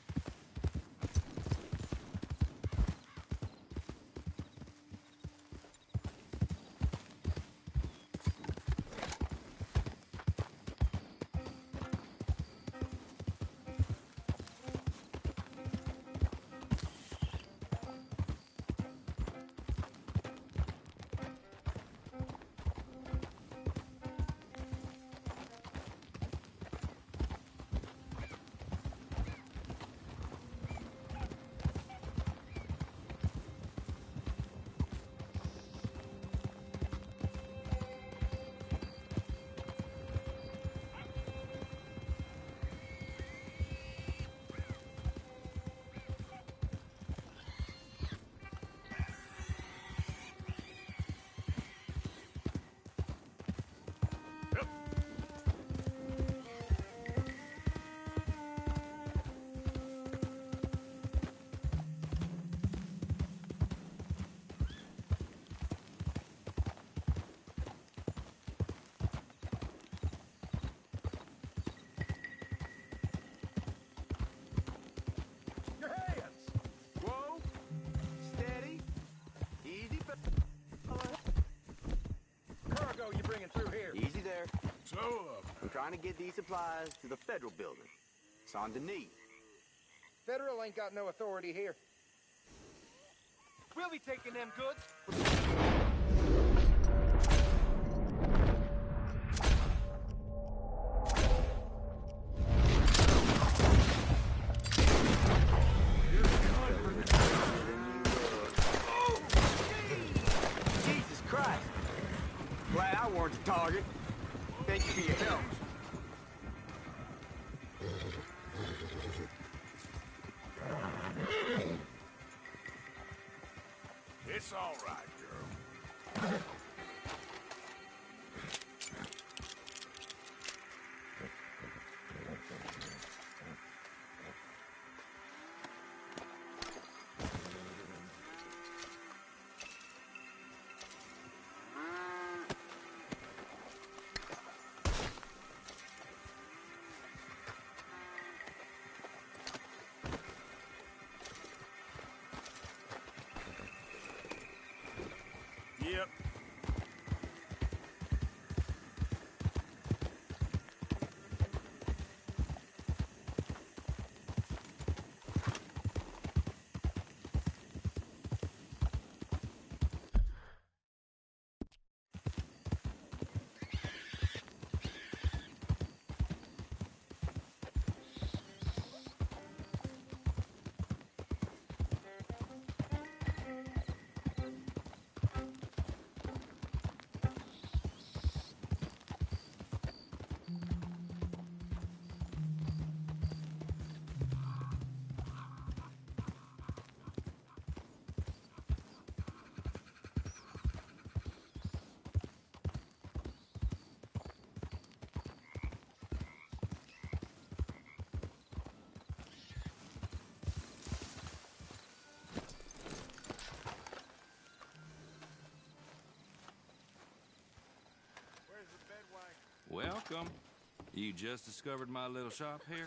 So, I'm trying to get these supplies to the federal building. Saint Denis. Federal ain't got no authority here. We'll be taking them goods. Jesus Christ! Glad I weren't the target. Thank you for your help. it's all right, girl. Yep. Welcome. You just discovered my little shop here?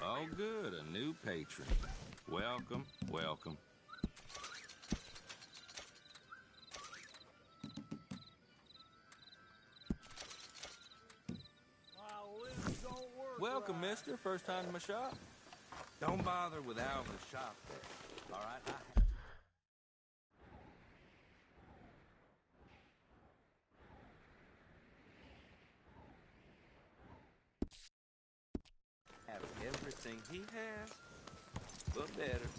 Oh, good. A new patron. Welcome, welcome. Welcome, mister. First time to my shop? Don't bother with Alva's shop there. All right? I have everything he has, but better.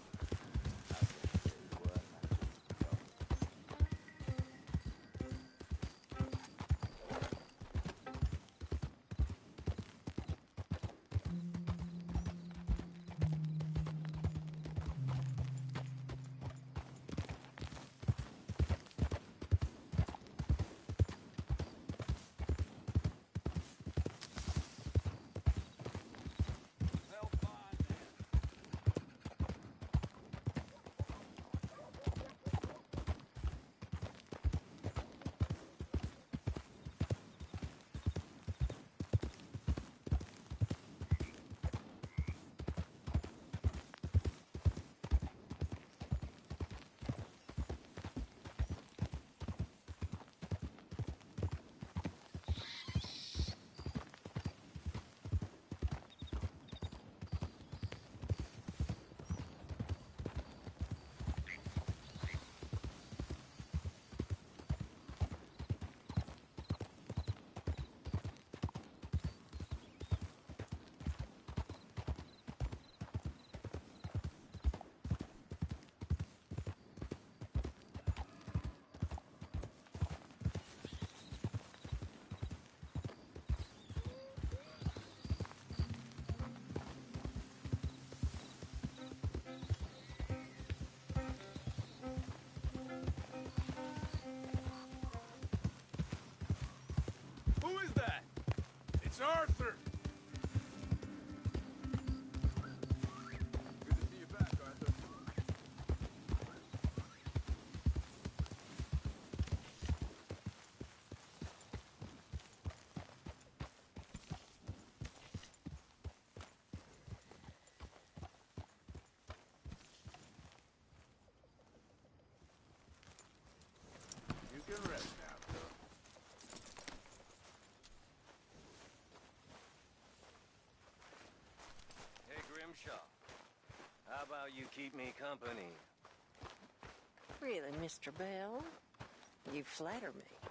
Who is that? It's Arthur. Good to see you back, Arthur. You can rest now, Bill. Grimshaw, how about you keep me company? Really, Mr. Bell? You flatter me.